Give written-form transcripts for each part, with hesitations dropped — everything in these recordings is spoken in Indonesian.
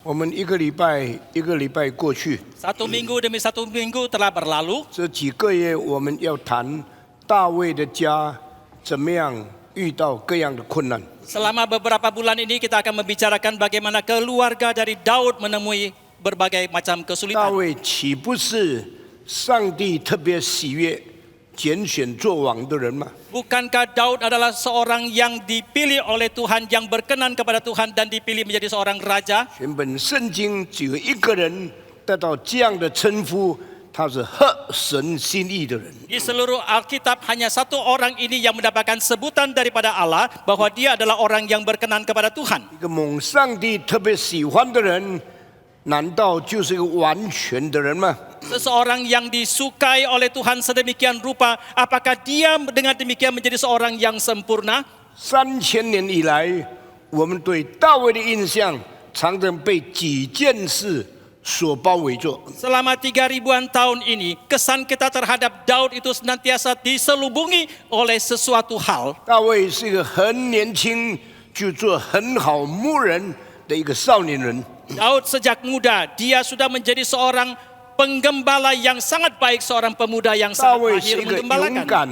我们一个礼拜过去， Satu minggu demi satu minggu telah berlalu. 这几个月我们要谈大卫的家怎么样遇到各样的困难。 Selama beberapa bulan ini kita akan membicarakan bagaimana keluarga dari Daud menemui berbagai macam 大 kesulitan. 卫岂不是上帝特别喜悦拣选做王的人吗？ Bukankah Daud adalah seorang yang dipilih oleh Tuhan, yang berkenan kepada Tuhan dan dipilih menjadi seorang raja? 全本圣经只有一个人得到这样的称呼，他是合神心意的人。 Di seluruh Alkitab hanya satu orang ini yang mendapatkan sebutan daripada Allah bahwa dia adalah orang yang berkenan kepada Tuhan. 一个蒙上帝特别喜欢的人，难道就是一个完全的人吗？ Seseorang yang disukai oleh Tuhan sedemikian rupa, apakah dia dengan demikian menjadi seorang yang sempurna? 3000年以来，我们对大卫的印象常常被几件事所包围着。 Selama 3000-an tahun ini, kesan kita terhadap Daud itu senantiasa diselubungi oleh sesuatu hal. 大卫是一个很年轻就做很好牧人的一个少年人， Daud sejak muda, dia sudah menjadi seorang penggembala yang sangat baik, seorang pemuda yang 大 sangat 卫 mahir 是一个勇 menggembalakan. 敢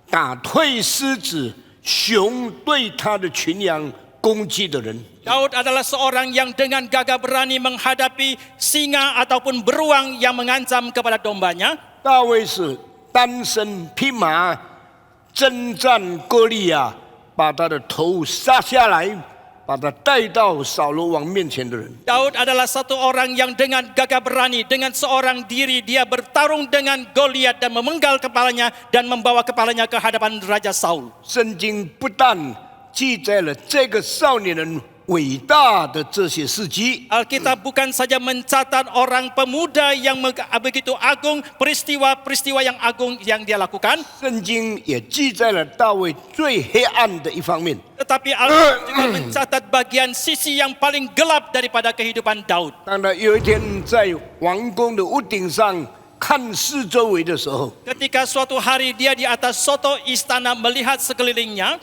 打退狮子、熊对他的群羊攻击的人。 Daud adalah seorang yang dengan gagah berani menghadapi singa ataupun beruang yang mengancam kepada dombanya. 大卫是单身匹马征战歌利亚，把他的头杀下来，把他带到扫罗王面前的人。 Daud adalah satu orang yang dengan gagah berani, dengan seorang diri dia bertarung dengan Goliat dan memenggal kepalanya dan membawa kepalanya ke hadapan Raja Saul. 圣经不但记载了这个少年人伟大的这些事迹， Alkitab bukan saja mencatat orang pemuda yang begitu agung, peristiwa-peristiwa yang agung yang dia lakukan, 圣经也记载了大卫最黑暗的一方面。 tetapi Alkitab juga mencatat bagian sisi yang paling gelap daripada kehidupan Daud. 当他有一天在王宫的屋顶上看四周围的时候， Ketika suatu hari dia di atas soto istana melihat sekelilingnya,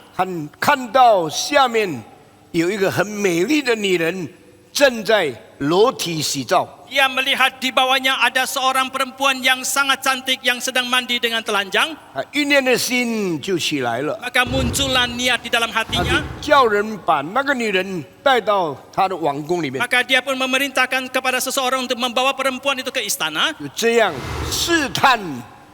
看到下面有一个很美丽的女人正在裸体洗澡。 dia melihat di bawahnya ada seorang perempuan yang sangat cantik yang sedang mandi dengan telanjang. 欲念的心就起来了， Maka muncullah niat di dalam 他就 hatinya. 叫人把那个女人带到他的王宫里面， Maka dia pun memerintahkan kepada seseorang untuk membawa perempuan itu ke istana. 就这样试探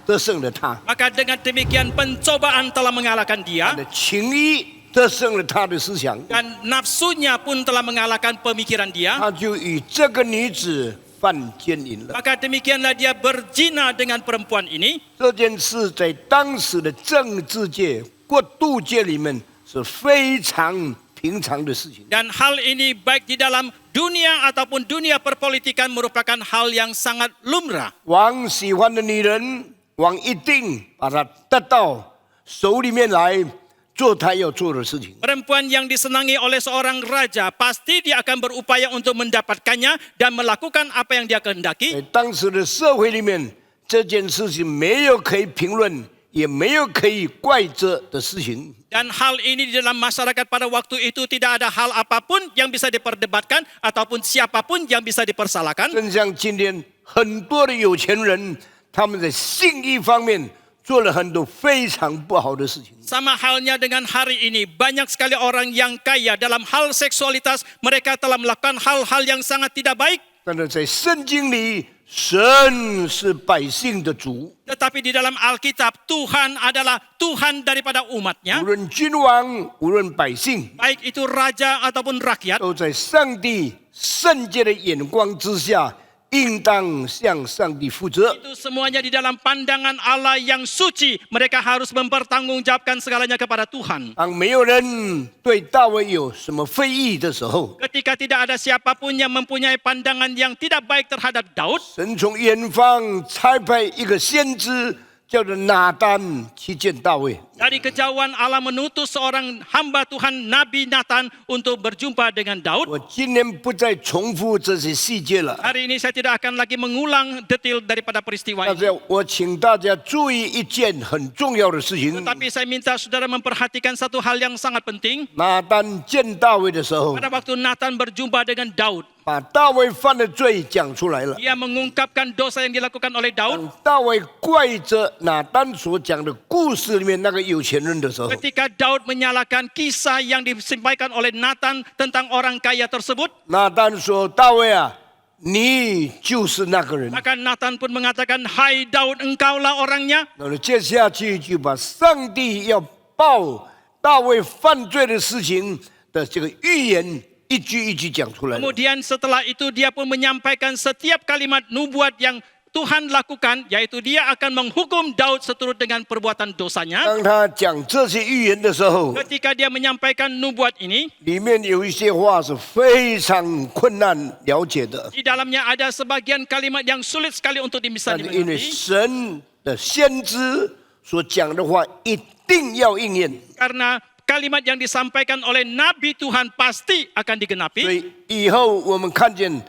得胜了他， Maka dengan demikian pencobaan telah mengalahkan 他 dia. 的情欲得胜了他的思想， Dan nafsunya pun telah mengalahkan pemikiran dia. 他就与这个女子犯奸淫了。 Maka demikianlah dia berzina dengan perempuan ini. 这件事在当时的政治界、国度界里面是非常平常的事情。 Dan hal ini baik di dalam dunia ataupun dunia perpolitikan merupakan hal yang sangat lumrah. 王喜欢的女人，王一定把她带到手里面来，做他要做的事情。 Perempuan yang disenangi oleh seorang raja, pasti dia akan berupaya untuk mendapatkannya dan melakukan apa yang dia kehendaki. 在当时的社会里面，这件事情没有可以评论，也没有可以怪责的事情。 Dan hal ini di dalam masyarakat pada waktu itu tidak ada hal apapun yang bisa diperdebatkan ataupun siapapun yang bisa dipersalahkan. 正像今天很多的有钱人，他们在性欲方面做了很多非常不好的事情。 Sama halnya dengan hari ini, banyak sekali orang yang kaya dalam hal seksualitas, mereka telah melakukan hal-hal yang sangat tidak baik. 但是在圣经里，神是百姓的主， Tetapi di dalam Alkitab, Tuhan adalah Tuhan daripada 无 umatnya. 论君王，无论百姓， Baik itu raja ataupun rakyat. 都在上帝圣洁的眼光之下，应当向上帝负责。 Itu semuanya di dalam pandangan Allah yang suci. Mereka harus mempertanggungjawabkan segalanya kepada Tuhan. 当没有人对大卫有什么非议的时候， Ketika tidak ada siapapun yang mempunyai pandangan yang tidak baik terhadap Daud, 神从远方差派一个先知，叫做拿单去见大卫。Dari kejauhan Allah mengutus seorang hamba Tuhan Nabi Nathan untuk berjumpa dengan Daud. 我今天不再重复这些细节了， Hari ini saya tidak akan lagi mengulang detail daripada peristiwa 但 ini. 是我请大家注意一件很重要的事情。 Tetapi saya minta saudara memperhatikan satu hal yang sangat penting. 拿单见大卫的时候， Pada waktu Nathan berjumpa dengan Daud, 把大卫犯的罪讲出来了。 dia mengungkapkan dosa yang dilakukan oleh Daud. 当大卫怪着拿单所讲的故事里面那个有钱人的时候， Ketika Daud menyalahkan kisah yang disampaikan oleh Nathan tentang orang kaya tersebut, 拿单说：“大卫啊，你就是那个人。” maka Nathan pun mengatakan, "Hai Daud, engkaulah orangnya." 然后接下去就把上帝要报大卫犯罪的事情的这个预言一句一句讲出来了。 Kemudian setelah itu dia pun menyampaikan setiap kalimat nubuat yang Tuhan lakukan, yaitu dia akan menghukum Daud seturut dengan perbuatan dosanya. 当他讲这些预言的时候， Ketika dia menyampaikan nubuat ini, 里面有一些话是非常困难了解的， di dalamnya ada sebagian kalimat yang sulit sekali untuk bisa 但是因为 dimengerti. 神的先知所讲的话一定要应验， Karena kalimat yang disampaikan oleh Nabi Tuhan pasti akan 所 digenapi. 以以后我们看见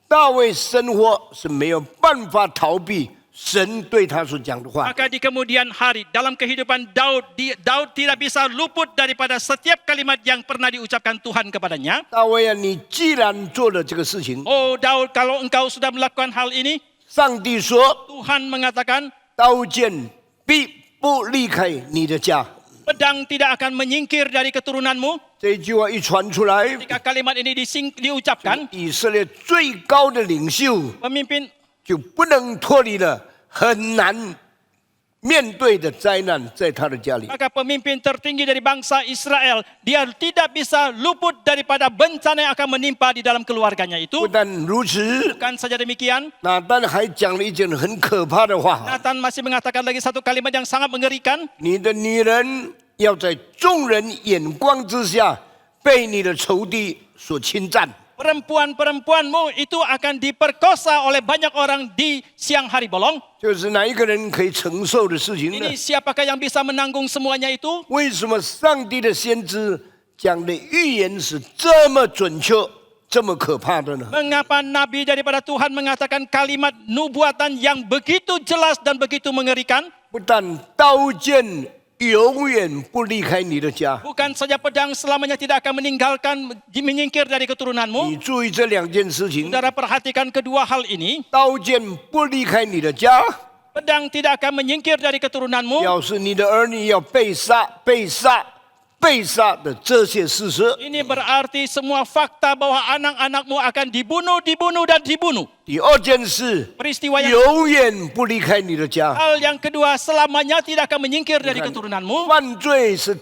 大卫生活是没有办法逃避神对他所讲的话。 Maka di kemudian hari dalam kehidupan Daud, Daud tidak bisa luput daripada setiap kalimat yang pernah diucapkan Tuhan kepadanya. 大卫啊，你既然做了这个事情， Oh Daud, kalau engkau sudah melakukan hal ini, 上帝说 Tuhan mengatakan 刀剑必不离开你的家。 pedang tidak akan menyingkir dari keturunanmu. 这句话一传出来， Ketika kalimat ini diucapkan, 以色列最高的领袖 pemimpin 就不能脱离了很难面对的灾难在他的家里。 maka pemimpin tertinggi dari bangsa Israel, dia tidak bisa luput daripada bencana yang akan menimpa di dalam keluarganya 不 itu. 但如此， Bukan saja demikian, 拿单还讲了一件很可怕的话： Nathan masih mengatakan lagi satu kalimat yang sangat mengerikan. 你的女人要在众人眼光之下被你的仇敌所侵占。 Perempuan-perempuanmu itu akan diperkosa oleh banyak orang di siang hari bolong. 就是哪一个人可以承受的事情呢？ Ini siapakah yang bisa menanggung semuanya itu? 为什么上帝的先知讲的预言是这么准确、这么可怕的呢？ Mengapa Nabi daripada Tuhan mengatakan kalimat nubuatan yang begitu jelas dan begitu mengerikan? 不但刀剑永远不离开你的家， Bukan saja pedang selamanya tidak akan menyingkir dari keturunanmu. 你注意这两件事情： Saudara perhatikan kedua hal ini. 刀剑不离开你的家， Pedang tidak akan menyingkir dari keturunanmu. 表示你的儿女要被杀、被杀、被杀的这些事实。 Ini berarti semua fakta bahwa anak-anakmu akan dibunuh, dibunuh, dan dibunuh. 第二件事， Peristiwa yang 永远不离开你的家。 hal yang kedua selamanya tidak akan menyingkir dari keturunanmu. 犯罪是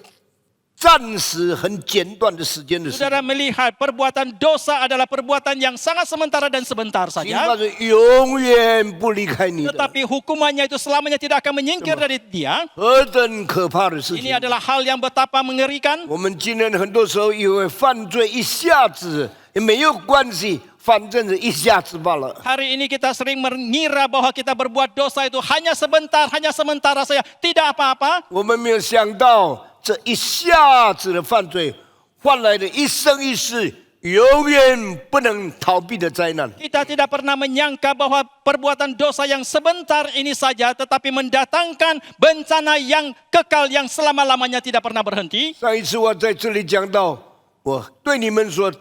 暂时很简短的时间的事， Saudara melihat perbuatan dosa adalah perbuatan yang sangat sementara dan sebentar 刑 saja. 罚是永远不离开你的。 Tetapi hukumannya itu selamanya tidak akan menyingkir dari dia. 何等可怕的事情！ Ini adalah hal yang betapa mengerikan. 我们今天很多时候以为犯罪一下子也没有关系，反正是一下子罢了。 Hari ini kita sering mengira bahwa kita berbuat dosa itu hanya sementara saja, tidak apa-apa. 我们没有想到，这一下子的犯罪换来的一生一世永远不能逃避的灾难。 Kita tidak pernah menyangka bahwa perbuatan dosa yang sebentar ini saja tetapi mendatangkan bencana yang kekal yang selama-lamanya tidak pernah berhenti. 上一次我在这里讲到，我对你们说，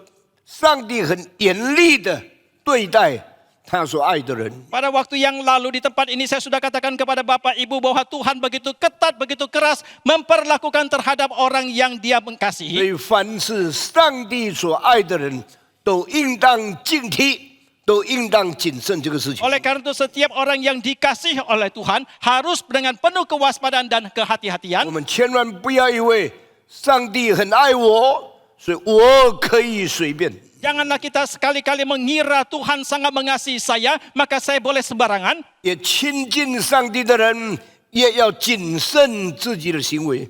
上帝很严厉的对待他所爱的人。 Pada waktu yang lalu di tempat ini saya sudah katakan kepada Bapak Ibu bahwa Tuhan begitu ketat, begitu keras memperlakukan terhadap orang yang Dia 所 mengasihi. 以，凡是上帝所爱的人，都应当警惕，都应当谨慎这个事情。 Oleh karena itu setiap orang yang dikasihi oleh Tuhan harus dengan penuh kewaspadaan dan 我 kehati-hatian. 们千万不要以为上帝很爱我，所以我可以随便。 Janganlah kita sekali-kali mengira Tuhan sangat mengasihi saya, maka saya boleh sembarangan. 也亲近上帝的人，也要谨慎自己的行为。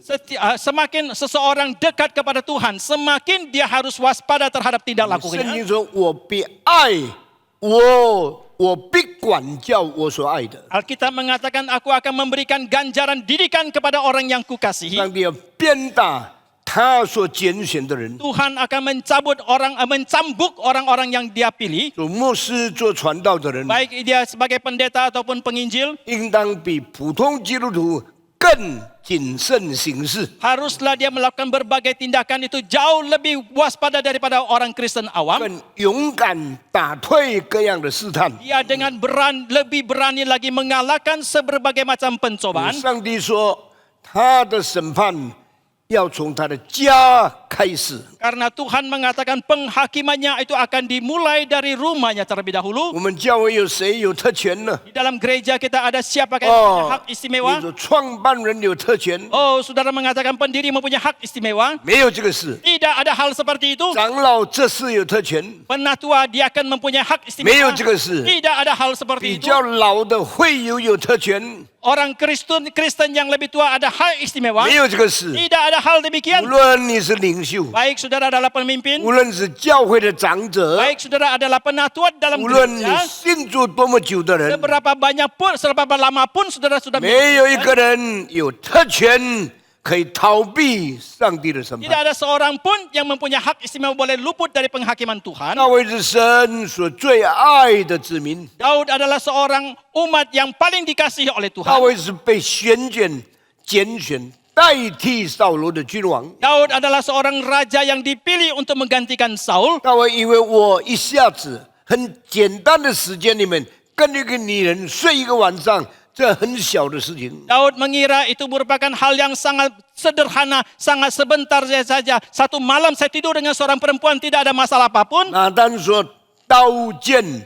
Semakin seseorang dekat kepada Tuhan, semakin dia harus waspada terhadap tindak 圣 lakunya. 经说：“我必爱我我必管教我所爱的。 Alkitab mengatakan, aku akan memberikan ganjaran didikan kepada orang yang kukasihi. 上帝要鞭打他所拣选的人， Tuhan akan mencambuk orang-orang yang dia pilih. 做牧师、做传道的人， Baik dia sebagai pendeta ataupun penginjil. 应当比普通基督徒更谨慎行事。 Haruslah dia melakukan berbagai tindakan itu jauh lebih waspada daripada orang Kristen awam. 更勇敢打退各样的试探。 Dia dengan lebih berani lagi mengalahkan berbagai macam pencobaan. 上帝说，他的审判要从他的家开始。 Karena Tuhan mengatakan penghakimannya itu akan dimulai dari rumahnya terlebih dahulu. 我们教会有谁有特权呢？ Di dalam gereja kita ada siapa yang punya hak 你 istimewa? 说创办人有特权， Oh, saudara mengatakan pendiri mempunyai hak istimewa? 没有这个事。 Tidak ada hal seperti itu. 长老这事有特权， Penatua dia akan mempunyai hak 没有 istimewa. 这个事。 Tidak ada hal 比 seperti itu. 较老的会有特权， Orang Kristen yang lebih tua ada hak istimewa. 没有这个事。 Tidak ada hal 无 demikian. 论你是领袖， Baik saudara adalah pemimpin, 无论是教会的长者， baik saudara adalah penatua dalam 无论你 gereja, 信主多么久的人， seberapa banyak pun, seberapa lama pun saudara sudah 没有一个人有特权可以逃避上帝的审 Tidak 判。 ada seorang pun yang mempunyai hak istimewa boleh luput dari penghakiman Tuhan. 大卫是神所最爱的子民， Daud adalah seorang umat yang paling dikasihi oleh 大 Tuhan. 卫是被选拣、拣选代替扫罗的君王。 Daud adalah seorang raja yang dipilih untuk menggantikan Saul. 大卫以为我一下子很简单的时间里面跟一个女人睡一个晚上，这很小的事情。 Daud mengira itu merupakan hal yang sangat sederhana, sangat sebentar saja. Satu malam saya tidur dengan seorang perempuan, tidak ada masalah apapun. 拿单说：“刀剑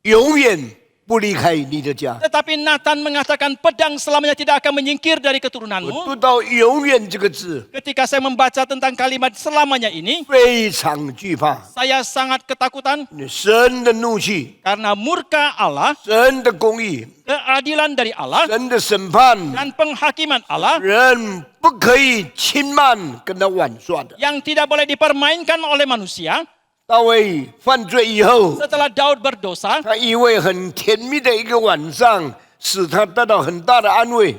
永远不离开你的家。 Tetapi Nathan mengatakan pedang selamanya tidak akan menyingkir dari ” 我 keturunanmu. 读到“永远”这个字， Ketika saya membaca tentang kalimat selamanya ini, 非常惧怕。 saya sangat ketakutan 神的怒气、 karena murka Allah, 神的公义、 keadilan dari Allah, 神的审判， dan penghakiman Allah 人不可以轻慢跟他玩耍的。 yang tidak boleh dipermainkan oleh manusia. 大卫犯罪以后， Setelah Daud berdosa, 他以为很甜蜜的一个晚上，使他得到很大的安慰。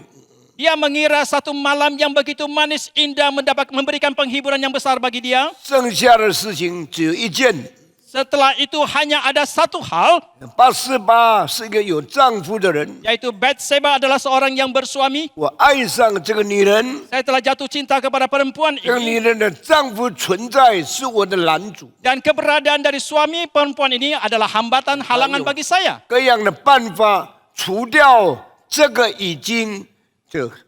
dia mengira satu malam yang begitu manis indah memberikan penghiburan yang besar bagi dia. 剩下的事情只有一件。 Setelah itu hanya ada satu hal, 八四八是一个有丈夫的人， yaitu Bathsheba adalah seorang yang bersuami. 我爱上这个女人， Saya telah jatuh cinta kepada perempuan 这个 ini. 女人的丈夫存在是我的拦阻， Dan keberadaan dari suami perempuan ini adalah hambatan, halangan bagi saya. 各样的办法除掉这个已经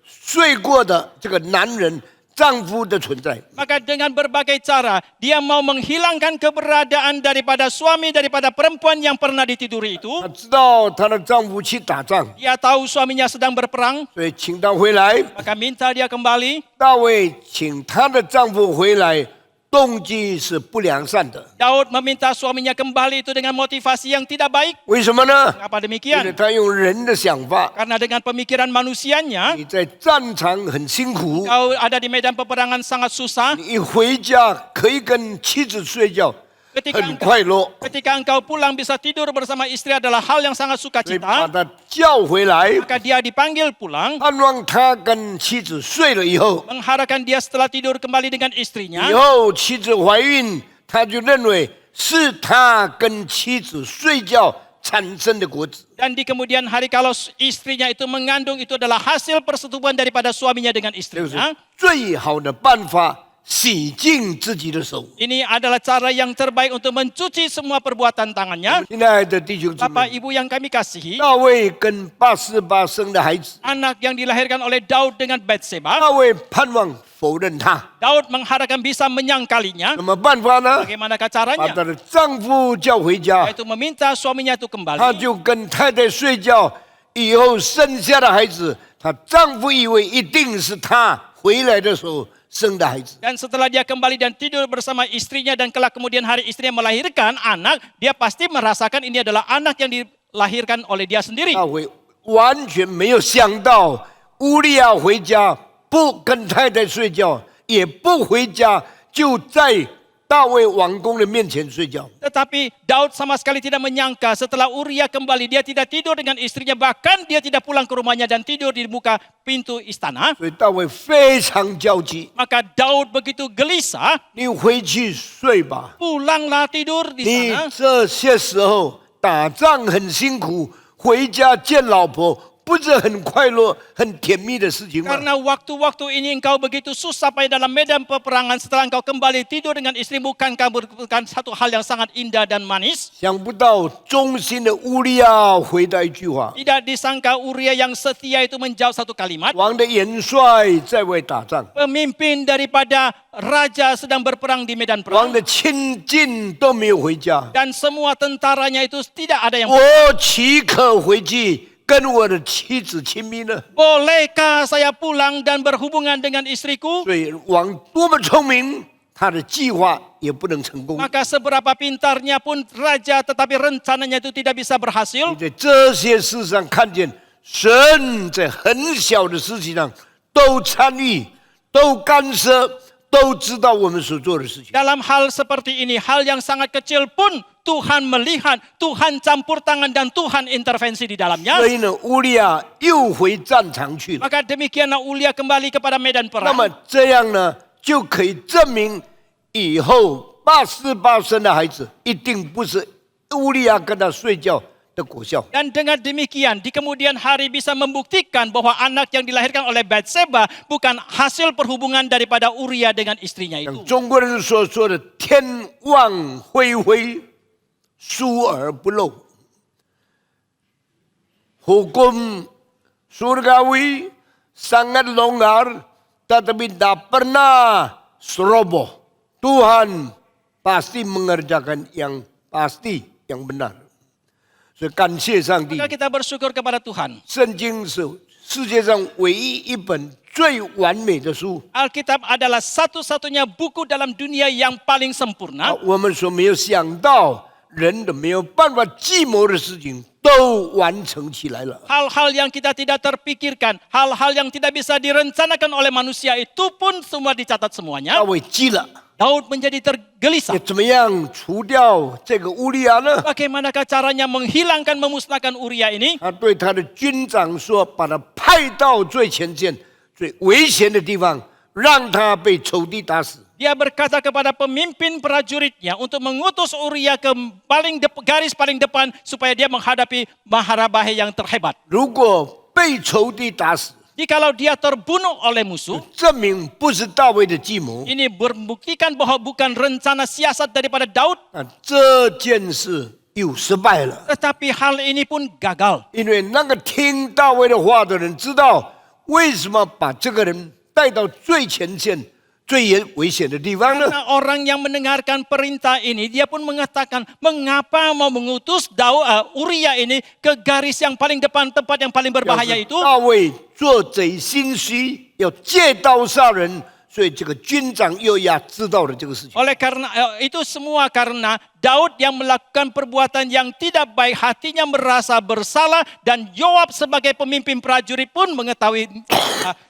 睡过的这个男人丈夫的存在。 Maka dengan berbagai cara, dia mau menghilangkan keberadaan daripada suami, daripada perempuan yang pernah ditiduri itu. 她知道她的丈夫去打仗， Dia tahu suaminya sedang berperang, 所以请她回来。 maka minta dia kembali. 大卫请她的丈夫回来，动机是不良善的。 Daud meminta suaminya kembali itu dengan motivasi yang tidak baik. 为什么呢？ Mengapa 因为 demikian? 他用人的想法， Karena dengan pemikiran manusianya, 你在战场很辛苦， kau ada di medan peperangan sangat susah. 你一回家可以跟妻子睡觉， Ketika 很快乐。 ketika engkau pulang bisa tidur bersama istri adalah hal yang sangat 所以把 sukacita. 他叫回来， Maka dia dipanggil pulang, 盼望他跟妻子睡了以后， mengharapkan dia setelah tidur kembali dengan 以 istrinya. 后妻子怀孕，他就认为是他跟妻子睡觉产生的果子。 Dan di kemudian hari kalau istrinya itu mengandung, itu adalah hasil persetubuhan daripada suaminya dengan 这个是 istrinya. 最好的办法，洗净自己的手。 Ini adalah cara yang terbaik untuk mencuci semua perbuatan tangannya. 亲爱的弟兄姊 Bapak 妹， Ibu yang kami kasihi, 大卫跟八四八生的孩子， anak yang dilahirkan oleh Daud dengan Bathsheba, 大卫盼望否认他， Daud mengharapkan bisa menyangkalinya. 什么办法呢？ Bagaimanakah 把 caranya? 她的丈夫叫回家， Yaitu meminta suaminya itu 她 kembali. 就跟太太睡觉，以后生下的孩子，她丈夫以为一定是她回来的时候生的孩子。 Dan setelah dia kembali dan tidur bersama istrinya dan kelak kemudian hari istrinya melahirkan anak, dia pasti merasakan ini adalah anak yang dilahirkan oleh dia sendiri. 大卫完全没有想到乌利亚回家不跟太太睡觉，也不回家，就在大卫王宫的面前睡觉。 Tetapi Daud sama sekali tidak menyangka setelah Uria kembali, dia tidak tidur dengan istrinya, bahkan dia tidak pulang ke rumahnya dan tidur di muka pintu istana. 所以大卫非常焦急， Maka Daud begitu gelisah, 你回去睡吧。 pulanglah tidur di 你 sana. 这些时候打仗很辛苦，回家见老婆不是很快乐、很甜蜜的事情吗？ Karena waktu-waktu ini engkau begitu susah pada dalam medan peperangan, setelah engkau kembali tidur dengan istri, bukankah merupakan satu hal yang sangat indah dan manis? 想不到忠心的乌利亚回答一句话： Tidak disangka Uria yang setia itu menjawab satu kalimat. 王的元帅在外打仗， Pemimpin daripada raja sedang berperang di medan 王 perang. 的亲近都没有回家， Dan semua tentaranya itu tidak ada yang 我岂可回去跟我的妻子亲密呢？ bolehkah saya pulang dan berhubungan dengan istriku? 所以王多么聪明，他的计划也不能成功。 Maka seberapa pintarnya pun raja, tetapi rencananya itu tidak bisa 你 berhasil. 在这些事上看见神在很小的事情上都参与、都干涉、都知道我们所做的事情。 Dalam hal seperti ini, hal yang sangat kecil pun Tuhan melihat, Tuhan campur tangan dan Tuhan intervensi di dalamnya. 所以呢，乌利亚又回战场去了。 Maka demikianlah Ulia kembali kepada medan 那么 perang. 这样呢，就可以证明以后88生的孩子一定不是乌利亚跟他睡觉的果效。 Dan dengan demikian, di kemudian hari bisa membuktikan bahwa anak yang dilahirkan oleh Batseba bukan hasil perhubungan daripada Uria dengan istrinya 像 itu. 中国人所说的“天网恢恢，疏而不漏”。Hukum surgawi sangat longgar, tetapi tak pernah ceroboh. Tuhan pasti mengerjakan yang pasti, yang benar. 所以感谢上帝， Maka kita bersyukur kepada Tuhan. 圣经是世界上唯一一本最完美的书。 Alkitab adalah satu-satunya buku dalam dunia yang paling 啊 sempurna. 我们所没有想到，人的没有办法计谋的事情，都完成起来了。 Hal-hal yang kita tidak terpikirkan, hal-hal yang tidak bisa direncanakan oleh manusia itu pun semua dicatat 大 semuanya. 卫急了， Daud menjadi tergelisah. 怎么样除掉这个乌利亚呢？ Bagaimanakah caranya menghilangkan, memusnahkan Uria ini? 他对他的军长说：“把他派到最前线、最危险的地方，让他被仇敌打死。 Dia berkata kepada pemimpin prajuritnya untuk mengutus Uria ke garis paling depan supaya dia menghadapi maharabahe yang terhebat. 如果被仇敌打死， Jikalau dia terbunuh oleh musuh, 证明不是大卫的计谋。 ini membuktikan bahwa bukan rencana siasat daripada Daud, 那这件事又失败了， tetapi hal ini pun gagal. 因为那个听大卫的话的人知道为什么把这个人带到最前线、最危险的地方呢？ Karena orang yang mendengarkan perintah ini, dia pun mengatakan, mengapa mau mengutus Uria ini ke garis yang paling depan, tempat yang paling 表 berbahaya 示 itu? 大卫做贼心虚，要借刀杀人，所以这个军长约押知道了这个事情。 Oleh karena itu semua karena Daud yang melakukan perbuatan yang tidak baik, hatinya merasa bersalah, dan Yoab sebagai pemimpin prajurit pun mengetahui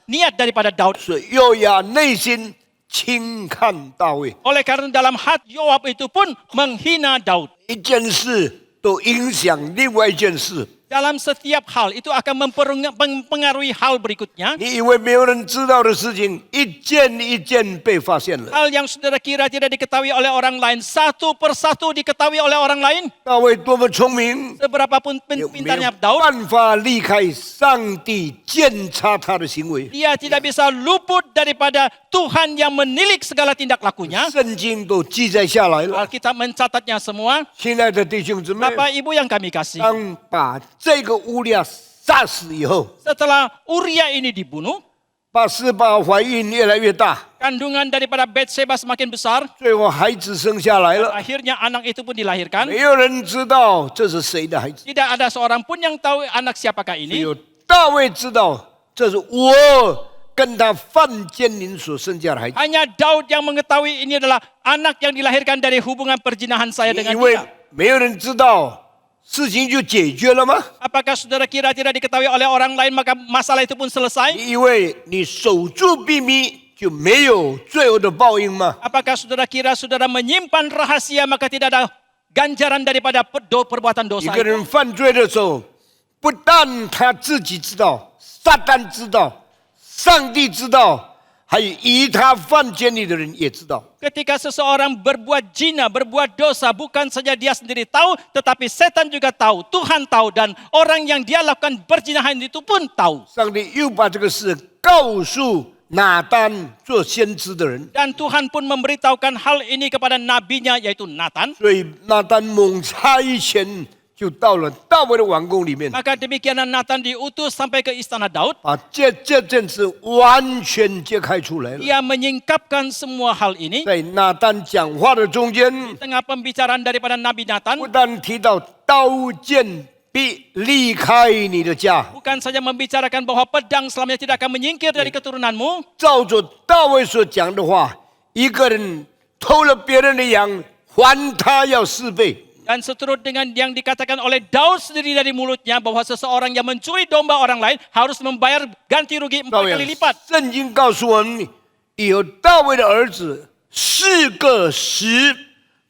niat daripada Daud. 所以约押内心轻看大卫， Oleh karena dalam hati Yoab itu pun menghina Daud. 一件事都影响另外一件事。 Dalam setiap hal itu akan mempengaruhi hal berikutnya. 你以为没有人知道的事情，一件一件被发现了。 Hal yang saudara kira tidak diketahui oleh orang lain, satu persatu diketahui oleh orang lain. 大卫多么聪明， Seberapapun 有没有 pintarnya Daud, 办法离开上帝监察他的行为？ dia tidak bisa luput daripada Tuhan yang menilik segala tindak lakunya. 圣经都记载下来了。 Alkitab mencatatnya semua. 亲爱的弟兄姊妹， Bapak Ibu yang kami kasih, 当把这个乌利亚杀死以后， setelah Uria ini dibunuh, 把示巴怀孕越来越大， kandungan daripada Batseba semakin besar. 最后孩子生下来了， Akhirnya anak itu pun dilahirkan. 没有人知道这是谁的孩子， Tidak ada seorang pun yang tahu anak siapakah 只 ini. 有大卫知道这是我跟他犯奸淫所生下的孩子。 Hanya Daud yang mengetahui ini adalah anak yang dilahirkan dari hubungan perzinahan saya 你以 dengan 为 dia. 没有人知道，事情就解决了吗？ Apakah saudara kira tidak diketahui oleh orang lain maka masalah itu pun selesai? 你以为你守住秘密就没有罪恶的报应吗？ Apakah saudara kira saudara menyimpan rahasia maka tidak ada ganjaran daripada perbuatan 一 dosa 个 itu? 人犯罪的时候，不但他自己知道，撒旦知道，上帝知道，还有与他犯奸淫的人也知道。 Ketika seseorang berbuat zina, berbuat dosa, bukan saja dia sendiri tahu, tetapi setan juga tahu, Tuhan tahu, dan orang yang dia lakukan perzinahan itu pun tahu. 上帝又把这个事告诉拿单做先知的人， Dan Tuhan pun memberitahukan hal ini kepada nabinya yaitu Nathan. 所以拿单猛差遣就到了大卫的王宫里面， Maka demikianlah Nathan diutus sampai ke istana Daud. 把这件事完全揭开出来了。 Ia menyingkapkan semua hal ini. 在拿单讲话的中间， Tengah pembicaraan daripada Nabi Nathan, 不但提到刀剑必离开你的家， bukan saja membicarakan bahwa pedang selamanya tidak akan menyingkir dari keturunanmu. 照着大卫所讲的话，一个人偷了别人的羊，还他要4倍。 Dan seturut dengan yang dikatakan oleh Daud sendiri dari mulutnya bahwa seseorang yang mencuri domba orang lain harus membayar ganti rugi 4 kali lipat. 圣经告诉我们，有大卫的儿子4个死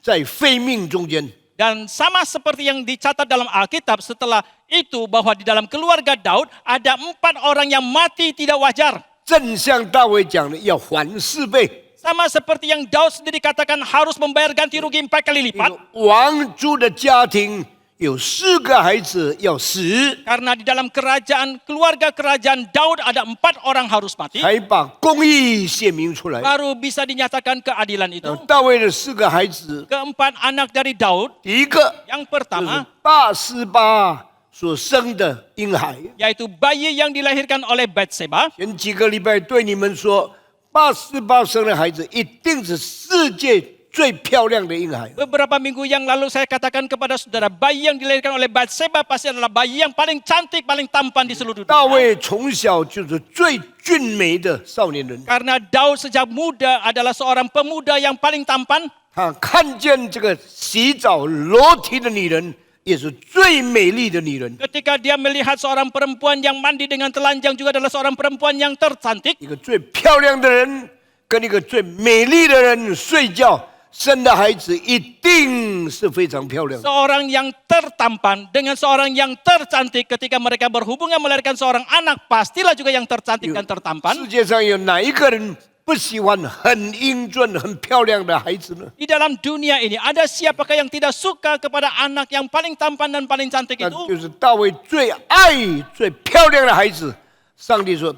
在非命中间。 Dan sama seperti yang dicatat dalam Alkitab setelah itu bahwa di dalam keluarga Daud ada 4 orang yang mati tidak wajar. 正像大卫讲的，要还4倍。 Sama seperti yang Daud sendiri katakan harus membayar ganti rugi 4 kali 一 lipat. 个王族的家庭有4个孩子要死， Karena di dalam keluarga kerajaan Daud ada 4 orang harus mati. 才把公义显明出来。 Baru bisa dinyatakan keadilan itu. 大卫的4个孩子， Keempat anak dari Daud, 第一个 yang 就是 pertama 拔示巴所生的婴孩。 yaitu bayi yang dilahirkan oleh Batseba. 前几个礼拜对你们说，拔示巴生的孩子一定是世界最漂亮的婴孩。 Beberapa minggu yang lalu saya katakan kepada saudara, bayi yang dilahirkan oleh Batseba pasti adalah bayi yang paling cantik, paling tampan di seluruh 大 dunia. 卫从小就是最俊美的少年人， Karena Daud sejak muda adalah seorang pemuda yang paling tampan. 他看见这个洗澡裸体的女人，也是最美丽的女人。 Ketika dia melihat seorang perempuan yang mandi dengan telanjang juga adalah seorang perempuan yang tercantik. 一个最漂亮的人跟一个最美丽的人睡觉，生的孩子一定是非常漂亮的。 Seorang yang tertampan dengan seorang yang tercantik ketika mereka berhubungan melahirkan seorang anak pastilah juga yang tercantik dan tertampan. 世界上有哪一个人不喜欢很英俊、很漂亮的孩子呢？ Di dalam dunia ini ada siapakah yang tidak suka kepada anak yang paling tampan dan paling cantik 那 itu? 就是大卫最爱、最漂亮的孩子。上帝说，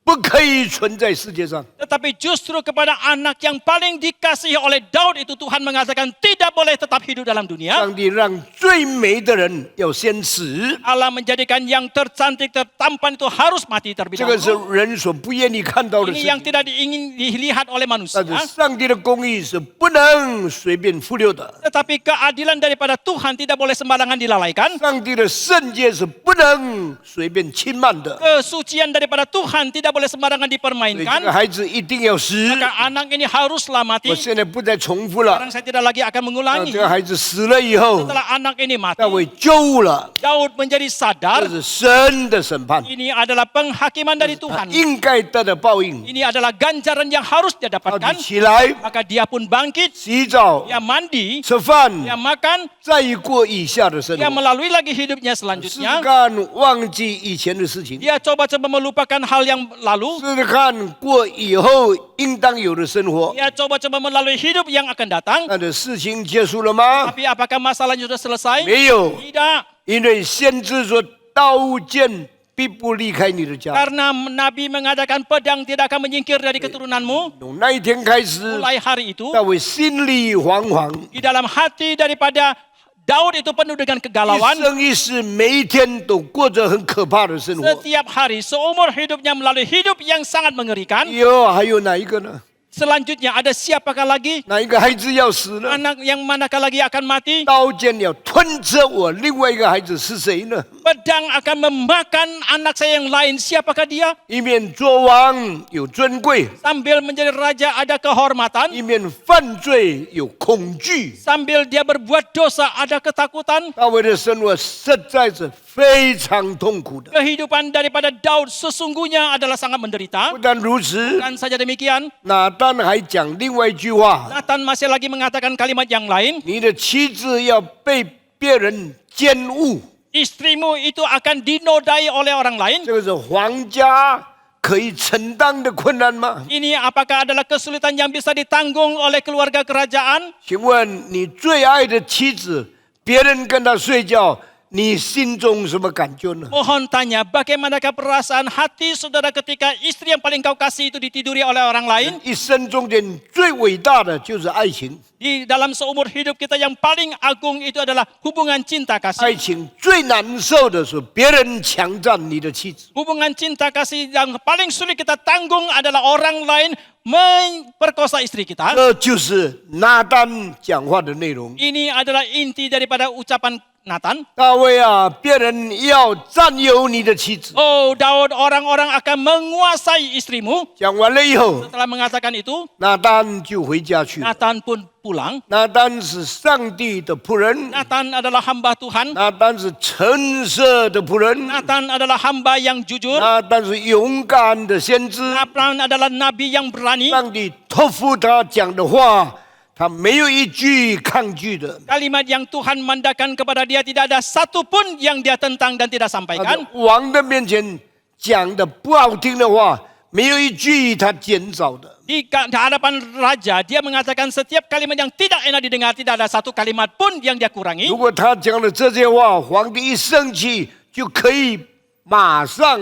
不可以存在世界上。 Tetapi justru kepada anak yang paling dikasihi oleh Daud itu Tuhan mengatakan tidak boleh tetap hidup dalam dunia. 上帝让最美的人要先死， Allah menjadikan yang tercantik, tertampan itu harus mati terlebih 这个是 dahulu. 人所不愿意看到的事 Ini 情 yang。tidak diingin dilihat oleh 但 manusia. 是上帝的公义是不能随便忽略的， Tetapi keadilan daripada Tuhan tidak boleh sembarangan dilalaikan. 上帝的圣洁是不能随便轻慢的。 Kesucian daripada Tuhan tidak boleh sembarangan 所以这 dipermainkan. 个孩子一定要死。 Maka anak ini haruslah 我 mati. 现在不再重复了。 Sekarang saya tidak lagi akan 当 mengulangi. 这个孩子死了以后， Setelah anak ini mati, 大卫觉悟了， Daud menjadi 这 sadar 是神的审判， ini adalah penghakiman dari 他 Tuhan. 应该得的报应。 Ini adalah ganjaran yang harus dia 他 dapatkan. 就起来 Maka dia pun bangkit, 洗澡、 dia mandi, 吃饭， dia makan, 再过以下的生 dia 活， melalui lagi hidupnya 试试 selanjutnya. 看忘记以前的事情， Dia coba-coba melupakan hal yang lalu. 试试看过以后应当有的生活。 Dia coba-coba melalui hidup yang akan datang. 那的事情结束了吗？ Tapi apakah masalahnya sudah selesai? 没有， Tidak. 因为先知说刀剑必不离开你的家。 Karena Nabi mengatakan pedang tidak akan menyingkir dari keturunanmu. 从那一天开始， Mulai hari itu, 大卫心里惶惶， di dalam hati daripada Daud itu penuh dengan 一 kegalauan. 生一世每一天都过着很可怕的生活。 Setiap hari, seumur hidupnya melalui hidup yang sangat mengerikan. 以后还有哪一个呢？ Selanjutnya ada siapakah lagi? 哪一个孩子要死呢？ Anak yang manakah lagi akan mati? 刀剑要吞吃我另外一个孩子是谁呢？ Pedang akan memakan anak saya yang lain. Siapakah dia? 一面做王有尊贵， Sambil menjadi raja ada kehormatan. 一面犯罪有恐惧。 Sambil dia berbuat dosa ada ketakutan. 大卫的生活实在是非常痛苦的。 Kehidupan daripada Daud sesungguhnya adalah sangat menderita. 不但如此， Bukan saja demikian, 拿单还讲另外一句话： Nathan masih lagi mengatakan kalimat yang lain. 你的妻子要被别人奸污， Istrimu itu akan dinodai oleh orang lain. 这个是皇家可以承担的困难吗？ Ini apakah adalah kesulitan yang bisa ditanggung oleh keluarga kerajaan? 请问你最爱的妻子，别人跟她睡觉，你心中什么感觉呢？ Mohon tanya, bagaimanakah perasaan hati saudara ketika istri yang paling kau kasih itu ditiduri oleh orang lain? 一生中间最伟大的就是爱情， Di dalam seumur hidup kita yang paling agung itu adalah hubungan cinta 爱 kasih. 情最难受的是别人抢占你的妻子。 Hubungan cinta kasih yang paling sulit kita tanggung adalah orang lain memperkosa istri kita. 这就是拿单讲话的内容。 Ini adalah inti daripada ucapan Nathan. 大卫啊，别人要占有你的妻子。 Oh Daud, orang-orang akan menguasai istrimu. 讲完了以后， Setelah mengatakan itu, 拿单就回家去了。 Nathan pun pulang. 拿单是上帝的仆人， Nathan adalah hamba Tuhan. 拿单是诚实的仆人， Nathan adalah hamba yang jujur. 拿单是勇敢的先知。 Nathan adalah nabi yang berani. 上帝托付他讲的话，他没有一句抗拒的。 Kalimat yang Tuhan mandakan kepada dia tidak ada satu pun yang dia tentang dan tidak 他 sampaikan. 在王的面前讲的不好听的话，没有一句他减少的。 Di hadapan raja, dia mengatakan setiap kalimat yang tidak enak didengar, tidak ada satu kalimat pun yang dia kurangi. 如果他讲了这些话，皇帝一生气就可以马上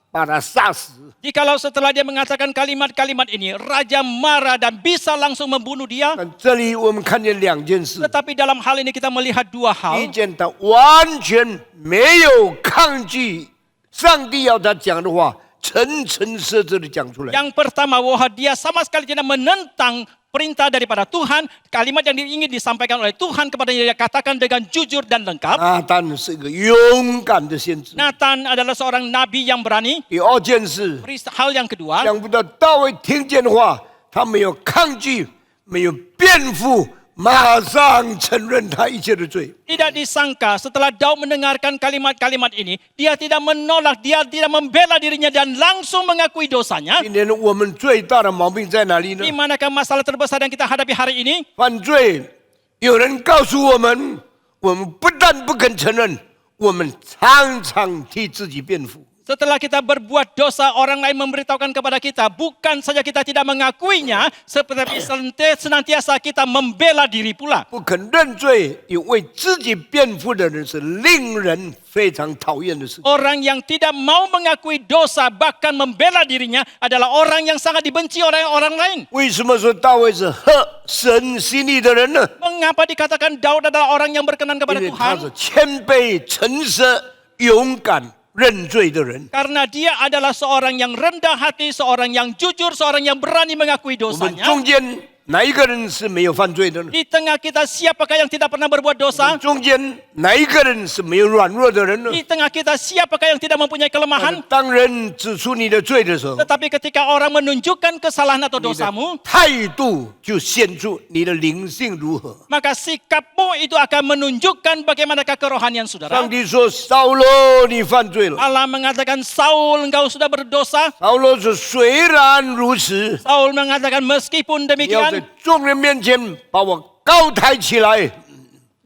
把他杀死。 Jikalau setelah dia mengatakan kalimat-kalimat ini, raja marah dan bisa langsung membunuh dia. 但这里我们看见两件事： Tetapi dalam hal ini kita melihat dua 第一 hal. 件，他完全没有抗拒上帝要他讲的话，诚诚实实的讲出来。 Yang pertama, bahwa dia sama sekali tidak menentang perintah daripada Tuhan. Kalimat yang ingin disampaikan oleh Tuhan kepada dia katakan dengan jujur dan lengkap. 拿单是一个勇敢的先知。 Nathan adalah seorang nabi yang berani. 第二件事， Hal yang kedua, 想不到大卫听见的话，他没有抗拒，没有辩护，马上承认他一切的罪。 tidak disangka setelah Daud mendengarkan kalimat-kalimat ini, dia tidak menolak, dia tidak membela dirinya dan langsung mengakui dosanya. 今天我们最大的毛病在哪里呢 Di？ manakah masalah terbesar yang kita hadapi hari ini? 犯罪，有人告诉我们，我们不但不肯承认，我们常常替自己辩护。 Setelah kita berbuat dosa, orang lain memberitahukan kepada kita, bukan saja kita tidak mengakuinya, seperti senantiasa kita membela diri pula. 不肯认罪，也为自己辩护的人是令人非常讨厌的事。 Orang yang tidak mau mengakui dosa, bahkan membela dirinya, adalah orang yang sangat dibenci oleh orang lain. 为什么说大卫是合神心意的人呢？ Mengapa dikatakan Daud adalah orang yang berkenan 因 kepada 为他 Tuhan? 是谦卑、诚实、勇敢、认罪的人。 Karena dia adalah seorang yang rendah hati, seorang yang jujur, seorang yang berani mengakui 我们 dosanya. 中间哪一个人是没有犯罪的呢？ Di tengah kita siapakah yang tidak pernah berbuat dosa? 中间哪一个人是没有软弱的人呢？ Di tengah kita siapakah yang tidak mempunyai kelemahan? 当人指出你的罪的时候， Tetapi ketika orang menunjukkan kesalahan atau 你的 dosamu, 态度就显出你的灵性如何。 maka sikapmu itu akan menunjukkan bagaimanakah kerohanian 上 saudara. 帝说：“扫罗，你犯罪了。 Allah mengatakan, Saul engkau sudah berdosa. ”扫罗说：“虽然如此， Saul mengatakan meskipun 你要在 demikian, 众人面前把我高抬起来，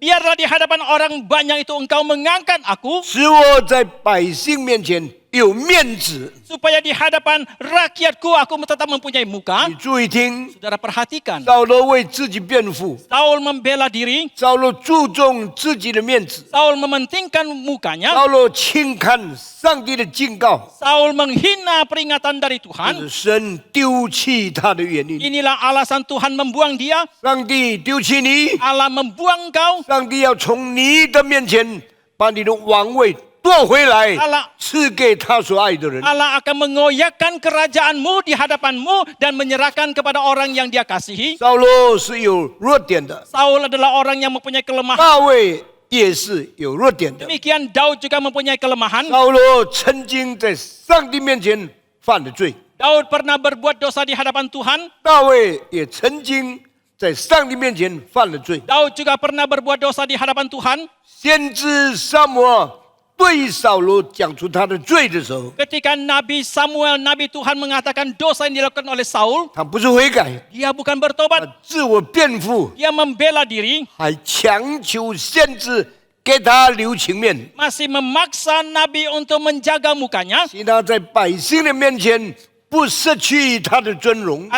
biarlah di hadapan orang banyak itu engkau mengangkat aku, 使我在百姓面前有面子。 supaya di hadapan rakyatku aku tetap mempunyai muka. 你注意听， Saudara perhatikan, 扫罗为自己辩护， Saul membela diri, 扫罗注重自己的面子， Saul mementingkan mukanya, 扫罗轻看上帝的警告， Saul menghina peringatan dari 这 Tuhan. 是神丢弃他的原因。 Inilah alasan Tuhan membuang dia, 上帝丢弃你， Allah membuang kau, 上帝要从你的面前把你的王位夺回来 Allah 赐给他所爱的人。 Allah akan mengoyakkan kerajaanmu di hadapanmu dan menyerahkan kepada orang yang dia kasihi. 扫罗是有弱点的， Saul adalah orang yang mempunyai kelemahan. 大卫也是有弱点的。 Demikian Daud juga mempunyai kelemahan. 扫罗曾经在上帝面前犯了罪， Daud pernah berbuat dosa di hadapan Tuhan. 大卫也曾经在上帝面前犯了罪。 Daud juga pernah berbuat dosa di hadapan Tuhan. 先知撒母耳对扫罗讲出他的罪的时候， Ketika Nabi Samuel, Nabi Tuhan mengatakan dosa yang dilakukan oleh Saul, 他不是悔改， dia bukan bertobat, 他自我辩护， dia membela diri, 还强求先知给他留情面， masih memaksa Nabi untuk menjaga mukanya, 使他在百姓的面前不失去他的尊荣。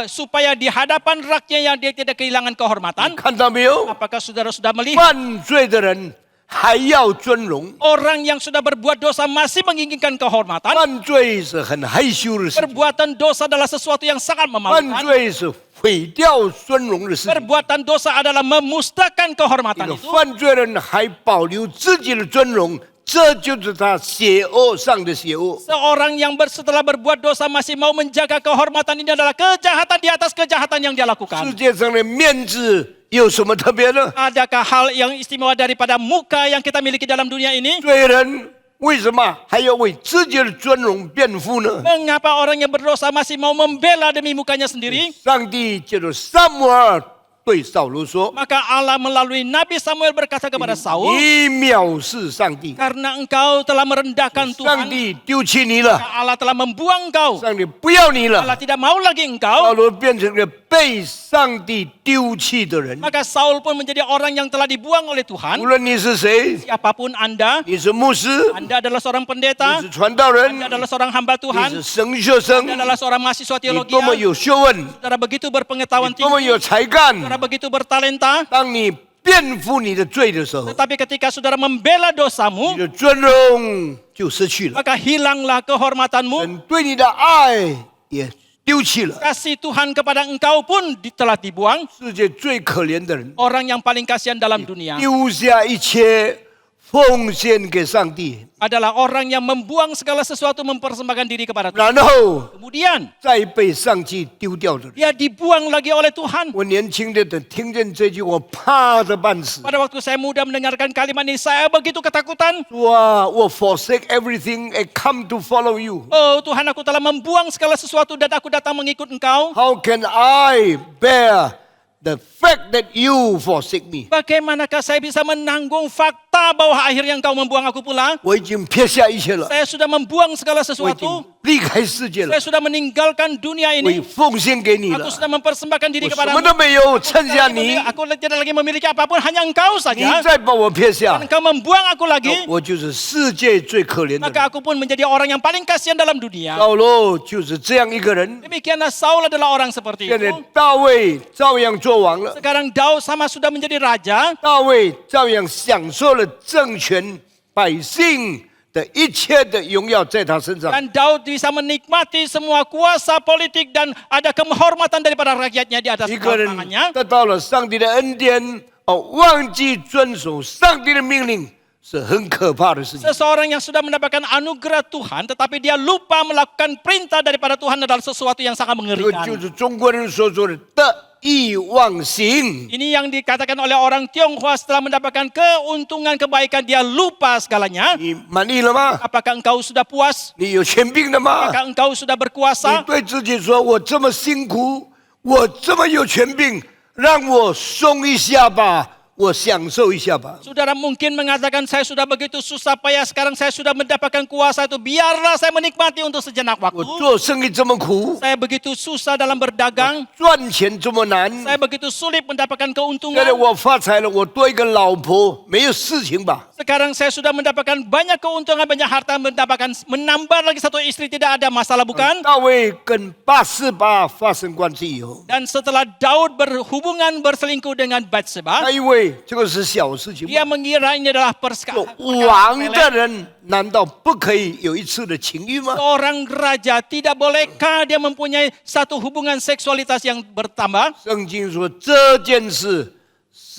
supaya di hadapan rakyat yang dia tidak kehilangan kehormatan. 看到没有？ Apakah saudara sudah melihat 犯罪的人还要尊荣， orang yang sudah berbuat dosa masih menginginkan kehormatan? 犯罪是很害羞的事情， Perbuatan dosa adalah sesuatu yang sangat 犯 memalukan. 罪是毁掉尊荣的事情。 Perbuatan dosa adalah memusnahkan 一 kehormatan 个 itu. 犯罪人还保留自己的尊荣，这就是他邪恶上的邪恶。 Seorang yang setelah berbuat dosa masih mau menjaga kehormatan ini adalah kejahatan di atas kejahatan yang dia 世 lakukan. 界上的面子有什么特别呢？ Adakah hal yang istimewa daripada muka yang kita miliki dalam dunia ini? 罪人为什么还要为自己的尊荣辩护呢？ Mengapa orang yang berdosa masih mau membela demi mukanya sendiri? 上帝借着撒母耳对扫罗说 Maka Allah melalui Nabi Samuel berkata kepada：“ Saul, 你藐视上帝， karena engkau telah merendahkan 上 Tuhan, 帝丢弃你了， maka Allah telah membuang engkau. 上帝不要你了。 Allah tidak mau lagi 扫 engkau. 罗变成了被上帝丢弃的人。 Maka Saul pun menjadi orang yang telah dibuang oleh Tuhan. 无论你是谁， Siapapun Anda, 你是牧师， Anda adalah seorang 你 pendeta, 是传道人， Anda adalah seorang hamba 你 Tuhan, 是神学生， Anda adalah seorang mahasiswa 你 teologi, 多么有学问， saudara begitu berpengetahuan 多么 tinggi, 有才干。 saudara begitu bertalenta. 当你辩护你的罪的时候， Tetapi ketika saudara membela 你 dosamu, 的尊荣就失去了， maka hilanglah kehormatanmu. 神对你的爱也丢弃了。 Kasih Tuhan kepada engkau pun telah dibuang. 世界最可怜的人， Orang yang paling kasihan dalam dunia 丢下一切，奉献给上帝， adalah orang yang membuang segala sesuatu mempersembahkan diri kepada Tuhan. 然后 Kemudian 再被上帝丢掉的人。 dia dibuang lagi oleh Tuhan. 我年轻的听见这句，我怕的半死。 Pada waktu saya muda mendengarkan kalimat ini, saya begitu ketakutan. 哇！我 forsake everything and come to follow you. Oh Tuhan, aku telah membuang segala sesuatu dan aku datang mengikut engkau. How can I bear the fact that you forsake me? Bagaimanakah saya bisa menanggung fakta bahwa akhirnya engkau membuang aku pula? 我已经撇下一切了， Saya sudah membuang segala 我已 sesuatu. 经离开世界了 Saya，sudah meninggalkan dunia 我已 ini. 奉献给你了 Aku，sudah mempersembahkan 我 diri 什 kepada 么都没有，剩下你， Aku tidak lagi memiliki apapun, hanya engkau 你 saja. 再把我撇下 Dan，engkau membuang aku lagi, 我就是世界最可怜的人。 maka aku pun menjadi orang yang paling kasihan dalam dunia. 扫罗就是这样一个人。 Demikianlah Saul adalah orang seperti 现在 itu. 大卫照样做王了， Sekarang Daud sama sudah menjadi raja. 大卫照样享受了政权，百姓的一切的荣耀在他身上。 Dan Daud bisa menikmati semua kuasa politik dan ada kehormatan daripada rakyatnya di atas 一个人 tangannya. 得到了上帝的恩典，忘记遵守上帝的命令，是很可怕的事情。 Seseorang yang sudah mendapatkan anugerah Tuhan tetapi dia lupa melakukan perintah daripada Tuhan adalah sesuatu yang sangat 这个 mengerikan. 就是中国人所说的得意忘形。 Ini yang dikatakan oleh orang Tionghoa setelah mendapatkan keuntungan kebaikan dia lupa segalanya. 你满意了吗？ Apakah engkau sudah puas? 你有权柄了吗？ Apakah engkau sudah 你 berkuasa? 对自己说：“我这么辛苦，我这么有权柄，让我松一下吧，我享受一下吧。 Saudara mungkin mengatakan saya sudah begitu susah payah sekarang saya sudah mendapatkan kuasa itu biarlah saya menikmati untuk sejenak 我 waktu. 做生意这么苦， Saya begitu susah dalam berdagang, 赚钱这么难， saya begitu sulit mendapatkan 现在 keuntungan. 我发财了，我多一个老婆，没有事情吧？ Sekarang saya sudah mendapatkan banyak keuntungan, banyak harta, menambah lagi satu istri tidak ada masalah bukan? 大卫跟八四八发生关系以后， Dan setelah Daud berhubungan berselingkuh dengan Batseba, 他以为这个是小事情吗？ dia mengira ini adalah 做王的人难道不可以有一次的情欲吗？ Seorang raja tidak bolehkah dia mempunyai satu hubungan seksualitas yang bertambah? 圣经说这件事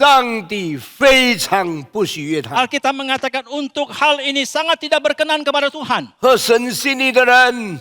上帝非常不喜悦他。 Alkitab mengatakan untuk hal ini sangat tidak berkenan kepada Tuhan. 合神心意的人，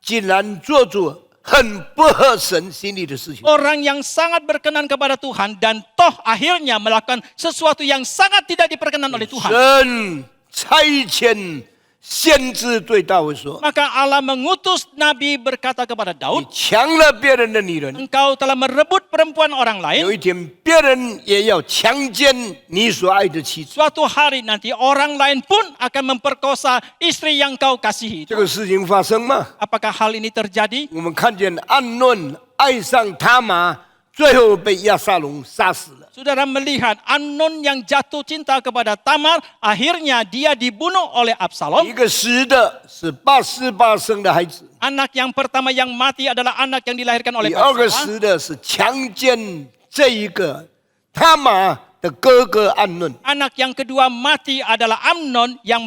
竟然做出很不合神心意的事情。 Orang yang sangat berkenan kepada Tuhan dan toh akhirnya melakukan sesuatu yang sangat tidak diperkenan oleh Tuhan. 神差遣先知对大卫说 Maka Allah mengutus Nabi berkata kepada：“ 你 Daud, 抢了别人的女人， engkau telah merebut perempuan orang 有 lain. 一天别人也要强奸你所爱的妻子。 Suatu hari nanti orang lain pun akan memperkosa istri yang kau kasihi. 这个事情发生吗？ Apakah hal ini terjadi? 我们看见暗论爱上他玛，最后被亚撒龙杀死了。 Saudara melihat Amnon yang jatuh cinta kepada Tamar, akhirnya dia dibunuh oleh 一 Absalom. 个死的是88生的孩子， Anak yang pertama yang mati adalah anak yang dilahirkan oleh 第二个 Batseba. 死的是强奸这一个他玛的哥哥暗论。 Anak yang kedua mati adalah Amnon yang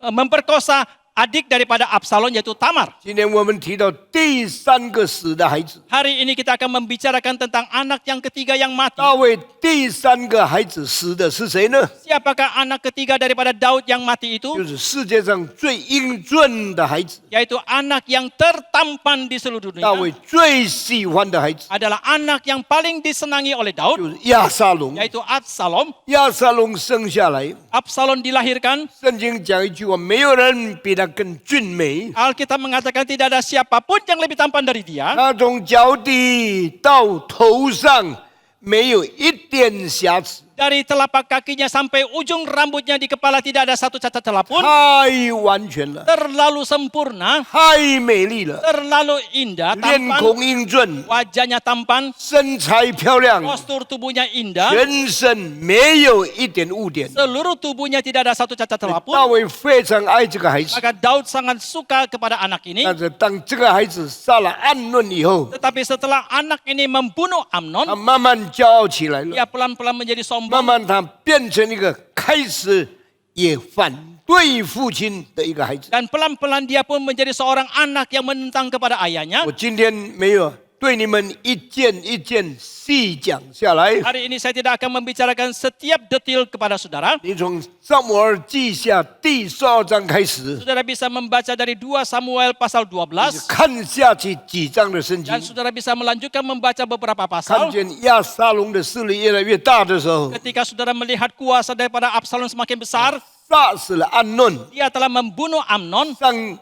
memperkosa adik daripada Absalom yaitu Tamar. 今天我们提到第三个死的孩子， Hari ini kita akan membicarakan tentang anak yang ketiga yang mati. 大卫第三个孩子死的是谁呢？ Siapakah anak ketiga daripada Daud yang mati itu? 就是世界上最英俊的孩子， Yaitu anak yang tertampan di seluruh 大 dunia. 卫最喜欢的孩子， Adalah anak yang paling disenangi oleh 就 Daud, 是亚撒龙。 yaitu Absalom. 亚撒龙生下来， Absalom dilahirkan. 圣经讲一句话：没有人比他更俊美。 Alkitab mengatakan tidak ada siapapun yang lebih tampan dari dia. 他从脚底到头上没有一点瑕疵， Dari telapak kakinya sampai ujung rambutnya di kepala tidak ada satu cacat celah pun. 太完全了， Terlalu sempurna, 太美丽了， terlalu indah, 脸 tampan, 孔英俊， wajahnya tampan, 身材漂亮， postur tubuhnya indah, 全身没有一点污点。 seluruh tubuhnya tidak ada satu cacat celah 大 pun. 卫非常爱这个孩子， Maka Daud sangat suka kepada anak ini. 但是当这个孩子杀了暗论以后， Tetapi setelah anak ini membunuh 他 Amnon, 慢慢骄傲起来了， dia pelan-pelan menjadi 慢 sombong. 慢他变成一个开始也反对父亲的一个孩子。 Dan pelan-pelan dia pun menjadi seorang anak yang menentang kepada ayahnya. 我今天没有对你们一件一件细讲下来。 Hari ini saya tidak akan membicarakan setiap detil kepada saudara. 你从撒母耳记下第12章开始， Saudara bisa membaca dari 2 Samuel pasal 12. 看下去几章的圣经 Dan，saudara bisa melanjutkan membaca beberapa 看 pasal. 见亚撒龙的势力越来越大的时候， Ketika saudara melihat kuasa daripada Absalom semakin besar, 杀死了暗论， dia telah membunuh Amnon 让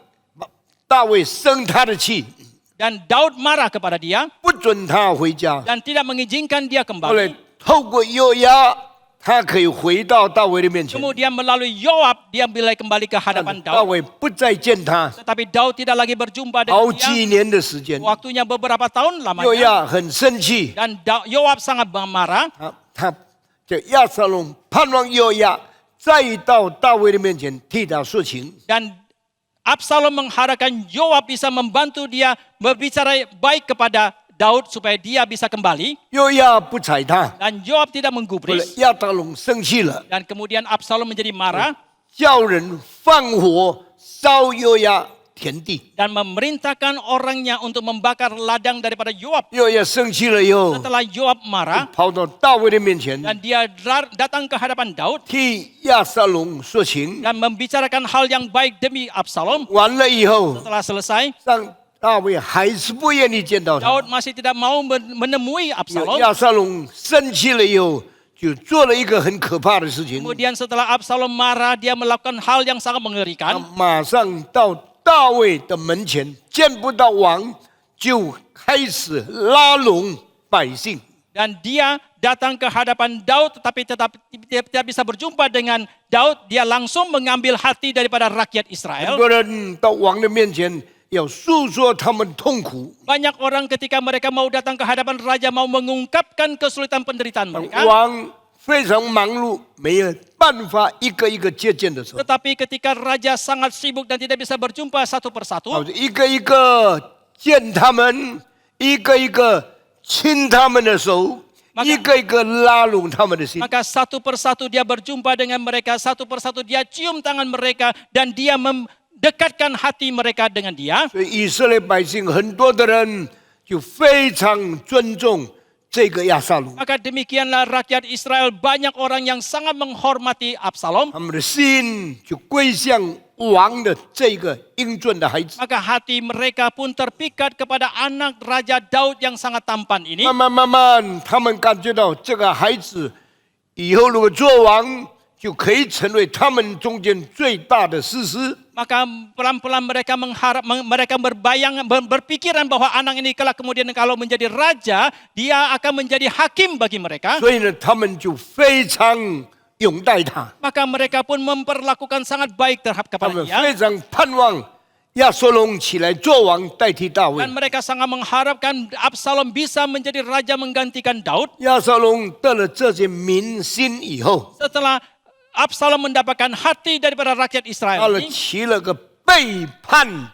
大卫生他的气， dan Daud marah kepada dia 不准他回家。 dan tidak mengizinkan dia 后来 kembali. 透过约押，他可以回到大卫的面前， Kemudian melalui Yoab dia boleh kembali ke hadapan 大 Daud. 卫不再见他， Tetapi Daud tidak lagi berjumpa 好 dengan dia. 几年的时间。 Waktunya beberapa tahun 约 lamanya. 押很生气， Dan Yoab sangat marah. 他叫亚撒龙盼望约押再到大卫的面前替他说情。 Dan Absalom mengharapkan Yoab bisa membantu dia berbicara baik kepada Daud supaya dia bisa kembali. 约押不睬他， Dan Yoab tidak 后来 menggubris. 亚撒龙生气了， Dan kemudian Absalom menjadi marah 叫人放火烧约押田地。 dan memerintahkan orangnya untuk membakar ladang daripada Yoab. 约押生气了以后， Setelah Yoab marah 跑到大卫的面前， dan dia datang ke hadapan Daud 替亚撒龙说情。 dan membicarakan hal yang baik demi Absalom. 完了以后， Setelah selesai, 让大卫还是不愿意见到他。 Daud masih tidak mau menemui Absalom. 亚撒龙生气了以后，就做了一个很可怕的事情， Kemudian setelah Absalom marah, dia melakukan hal yang sangat 他 mengerikan. 马上到大卫的门前，见不到王，就开始拉拢百姓。 Dan dia datang ke hadapan Daud tetapi tidak bisa berjumpa dengan Daud. Dia langsung mengambil hati daripada rakyat 很 Israel. 多人到王的面前，要诉说他们痛苦， Banyak orang ketika mereka mau datang ke hadapan raja mau mengungkapkan kesulitan penderitaan mereka. 王非常忙碌，没有办法一个一个接见的时候， Tetapi ketika raja sangat sibuk dan tidak bisa berjumpa satu persatu, 一个一个见他们，一个一个亲他们的手， Maka- 一个一个拉拢他们的心。 maka satu persatu dia berjumpa dengan mereka, satu persatu dia cium tangan mereka dan dia mendekatkan hati mereka dengan dia. 所以以色列百姓很多的人就非常尊重这个亚撒龙， Maka demikianlah rakyat Israel banyak orang yang sangat menghormati Absalom. 他们的心就归向王的这个英俊的孩子。 Maka hati mereka pun terpikat kepada anak Raja Daud yang sangat tampan ini. 慢慢，他们感觉到这个孩子以后如果做王，就可以成为他们中间最大的士师。 Maka pelan-pelan mereka mereka berpikiran bahwa anak ini kemudian kalau menjadi raja, dia akan menjadi hakim bagi mereka. 所以呢，他们就非常拥戴他， Maka mereka pun memperlakukan sangat baik terhadap 他 kepada 们 dia. 非常盼望亚索龙起来做王，代替大卫 Dan。mereka sangat mengharapkan Absalom bisa menjadi raja menggantikan Daud. 亚撒龙得了这些民心以后， Setelah Absalom mendapatkan hati daripada rakyat 他 Israel 了 ini, 起了个背叛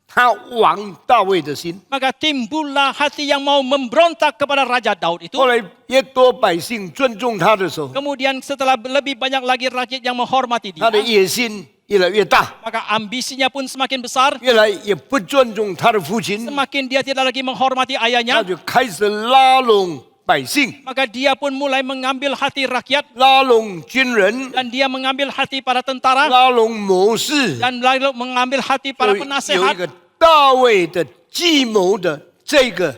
他王大卫的心。 maka timbullah hati yang mau memberontak kepada Raja Daud itu. 后来越多百姓尊重他的时候， Kemudian setelah lebih banyak lagi rakyat yang menghormati 他的 dia, 野心越来越大， maka ambisinya pun semakin besar. 越来也不尊重他的父亲， Semakin dia tidak lagi menghormati 他 ayahnya, 就开始拉拢百姓， maka dia pun mulai mengambil hati rakyat 拉拢军人， dan dia mengambil hati para tentara 拉拢谋士， dan lalu mengambil hati para 有一 penasehat. 个大卫的计谋的这个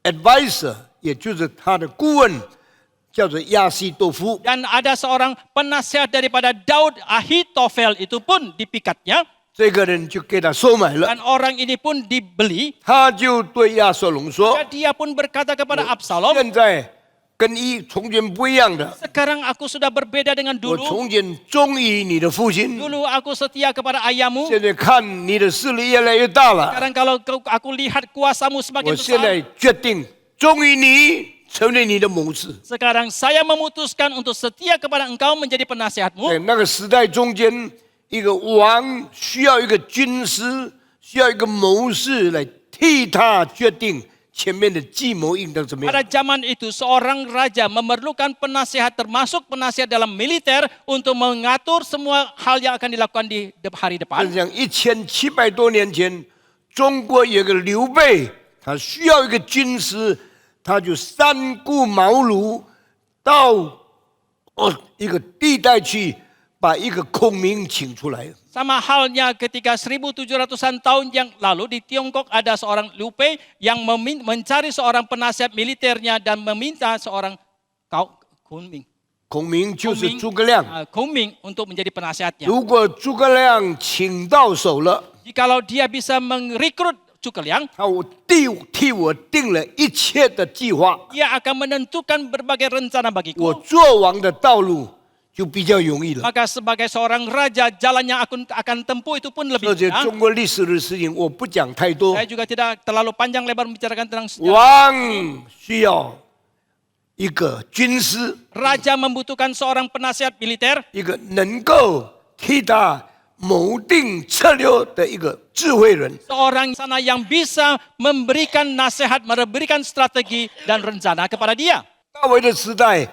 advisor， 也就是他的顾问，叫做亚西多夫。 Dan ada seorang penasihat daripada Daud, Ahitofel itu pun dipikatnya. 这个人就给他收买了， Dan orang ini pun dibeli. 他就对亚瑟龙说 Maka dia pun berkata kepada Absalom, 现在跟从前不一样的， sekarang aku sudah berbeda dengan 我 dulu. 从前忠于你的父亲， Dulu aku setia kepada ayahmu. 现在看你的势力越来越大了， Sekarang kalau aku lihat kuasamu 我 semakin 现 besar. 在决定忠于你，成为你的谋士。 Sekarang saya memutuskan untuk setia kepada engkau menjadi penasihatmu. 在那个时代中间，一个王需要一个军师，需要一个谋士来替他决定前面的计谋应当怎么样。 Pada zaman itu seorang raja memerlukan penasihat termasuk penasihat dalam militer untuk mengatur semua hal yang akan dilakukan di hari 但 depan. 是像1700多年前，中国有个刘备，他需要一个军师，他就三顾茅庐到一个地带去，把一个孔明请出来。 Sama halnya ketika 1700-an tahun yang lalu di Tiongkok ada seorang Liu Bei yang mencari seorang penasihat militernya dan meminta seorang Kunming. 孔明就是诸葛亮。 Kunming untuk menjadi penasihatnya. 如果诸葛亮请到手了， Jikalau dia bisa merekrut Zhuge Liang, 他替我定了一切的计划， dia akan menentukan berbagai rencana 我 bagiku. 做王的道路就比较容易了。 Maka sebagai seorang raja, jalan yang aku akan tempuh itu pun lebih 而且 mudah. 中国历史的事情我不讲太多， Saya juga tidak terlalu panjang lebar membicarakan tentang sejarah. 王需要一个军师， Raja membutuhkan seorang penasihat militer, 一个能够替他谋定策略的一个智慧人。 seorang sana yang bisa memberikan nasihat, memberikan strategi dan rencana kepada dia. 大卫的时代，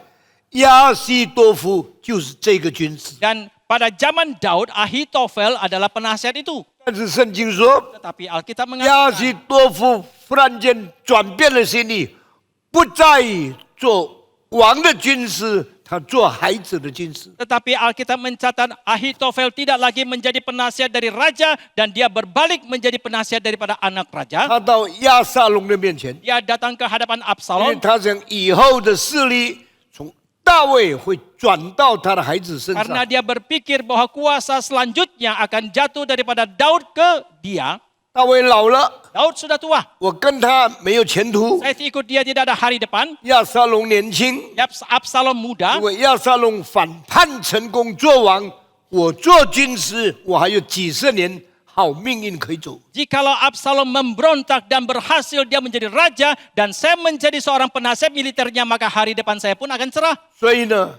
亚西多夫就是这个军师。 Dan pada zaman Daud, Ahitofel adalah penasihat itu. 但是圣经说， Tetapi Alkitab 亚 mengatakan 西多夫忽然间转变了心意，不再做王的军师，他做孩子的军师。 Tetapi Alkitab mencatat Ahitofel tidak lagi menjadi penasihat dari raja dan dia berbalik menjadi penasihat daripada anak raja. 他到亚撒龙的面前， Dia datang ke hadapan 因为 Absalom 他想以后的势力从大卫会转到他的孩子身 karena 上。 dia berpikir bahwa kuasa selanjutnya akan jatuh daripada Daud ke dia. 大卫老了， Daud sudah tua. 我跟他没有前途。 Saya ikut dia tidak ada hari depan. 亚撒龙年轻， Absalom muda. 如果亚撒龙反叛成功做王，我做军师，我还有几十年好命运可以走。 Jikalau Absalom memberontak dan berhasil dia menjadi raja dan saya menjadi seorang penasihat militernya, maka hari depan saya pun akan cerah. 所以呢，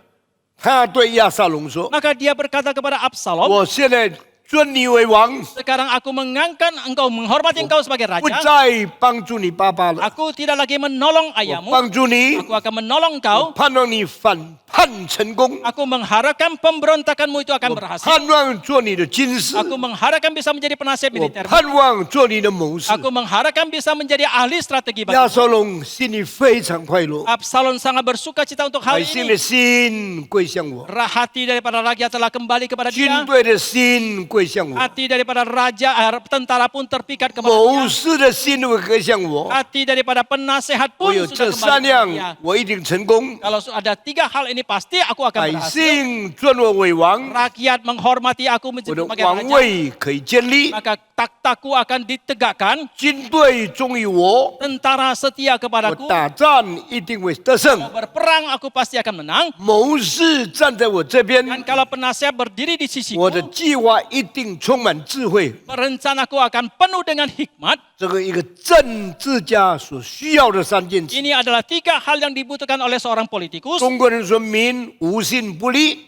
他对亚撒龙说 Maka dia berkata kepada：“ Absalom, 我现在尊你为王， Sekarang aku mengangkat engkau, menghormati engkau sebagai 不 raja. 再帮助你爸爸了， Aku tidak lagi menolong 我 ayahmu. 帮助你， Aku akan menolong engkau. 盼望你反叛成功， Aku mengharapkan pemberontakanmu itu akan 我 berhasil. 盼望做你的军师， Aku mengharapkan bisa menjadi penasihat 我 militer. 盼望做你的谋士。 Aku mengharapkan bisa menjadi ahli strategi 亚 bagimu. 撒龙心里非常快乐， Absalom sangat bersuka cita untuk hal 百姓 ini. 的心归向我， Hati daripada raja telah kembali kepada 军 dia. 队的心归向我， Hati daripada raja, tentara pun terpikat kepada 谋 dia. 士的心归向我。 Hati daripada penasehat 我 pun 有 sudah 这三 kembali kepada dia. 样，我一定成功。 Kalau ada 3 hal ini pasti aku akan 百 berhasil. 姓尊我为王， Rakyat menghormati aku 我 menjadi 的 sebagai 王 raja. 位可以建立， Maka takhtaku akan ditegakkan. 军队忠于我， Tentara setia 我 kepadaku. 打仗一定会得胜。 Berperang aku pasti akan menang. 谋士站在我这边， Dan kalau penasihat berdiri di sisiku, 我的计划一定充满智慧。 rencanaku akan penuh dengan hikmat. 这个一个政治家所需要的3件事。 Ini adalah 3 hal yang dibutuhkan oleh seorang politikus. 中国人说民无信不立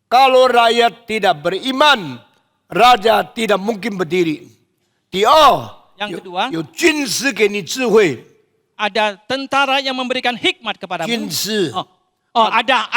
，kalau rakyat tidak beriman, raja tidak mungkin berdiri. 第二， Yang kedua, 有军师给你智慧， ada tentara yang memberikan hikmat kepadamu. 军师 Ada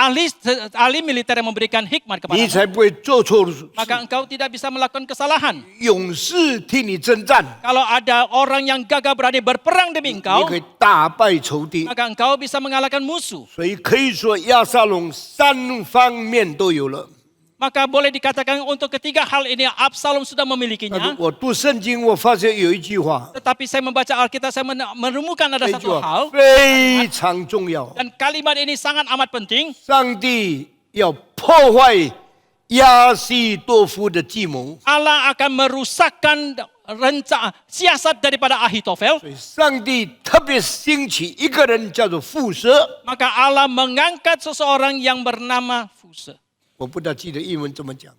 ahli militer yang memberikan hikmat 你 kepadamu. 才不会做错事。 Maka engkau tidak bisa melakukan kesalahan. 勇士替你征战， Kalau ada orang yang gagah berani berperang demi 你 engkau, 可以打败仇敌。 maka engkau bisa mengalahkan musuh. 所以可以说亚撒龙3方面都有了。 Maka boleh dikatakan untuk ketiga hal ini Absalom sudah 但是 memilikinya. 我读圣经，我发现有一句话， Tetapi saya membaca Alkitab, saya menemukan ada 这句 satu 话 hal. 非常重要。 Dan kalimat ini sangat amat penting. 上帝要破坏亚西多夫的计谋， Allah akan merusakkan siasat daripada Ahitofel. 所以上帝特别兴起一个人叫做富蛇， Maka Allah mengangkat seseorang yang bernama Fusa. 我不大记得英文怎么讲，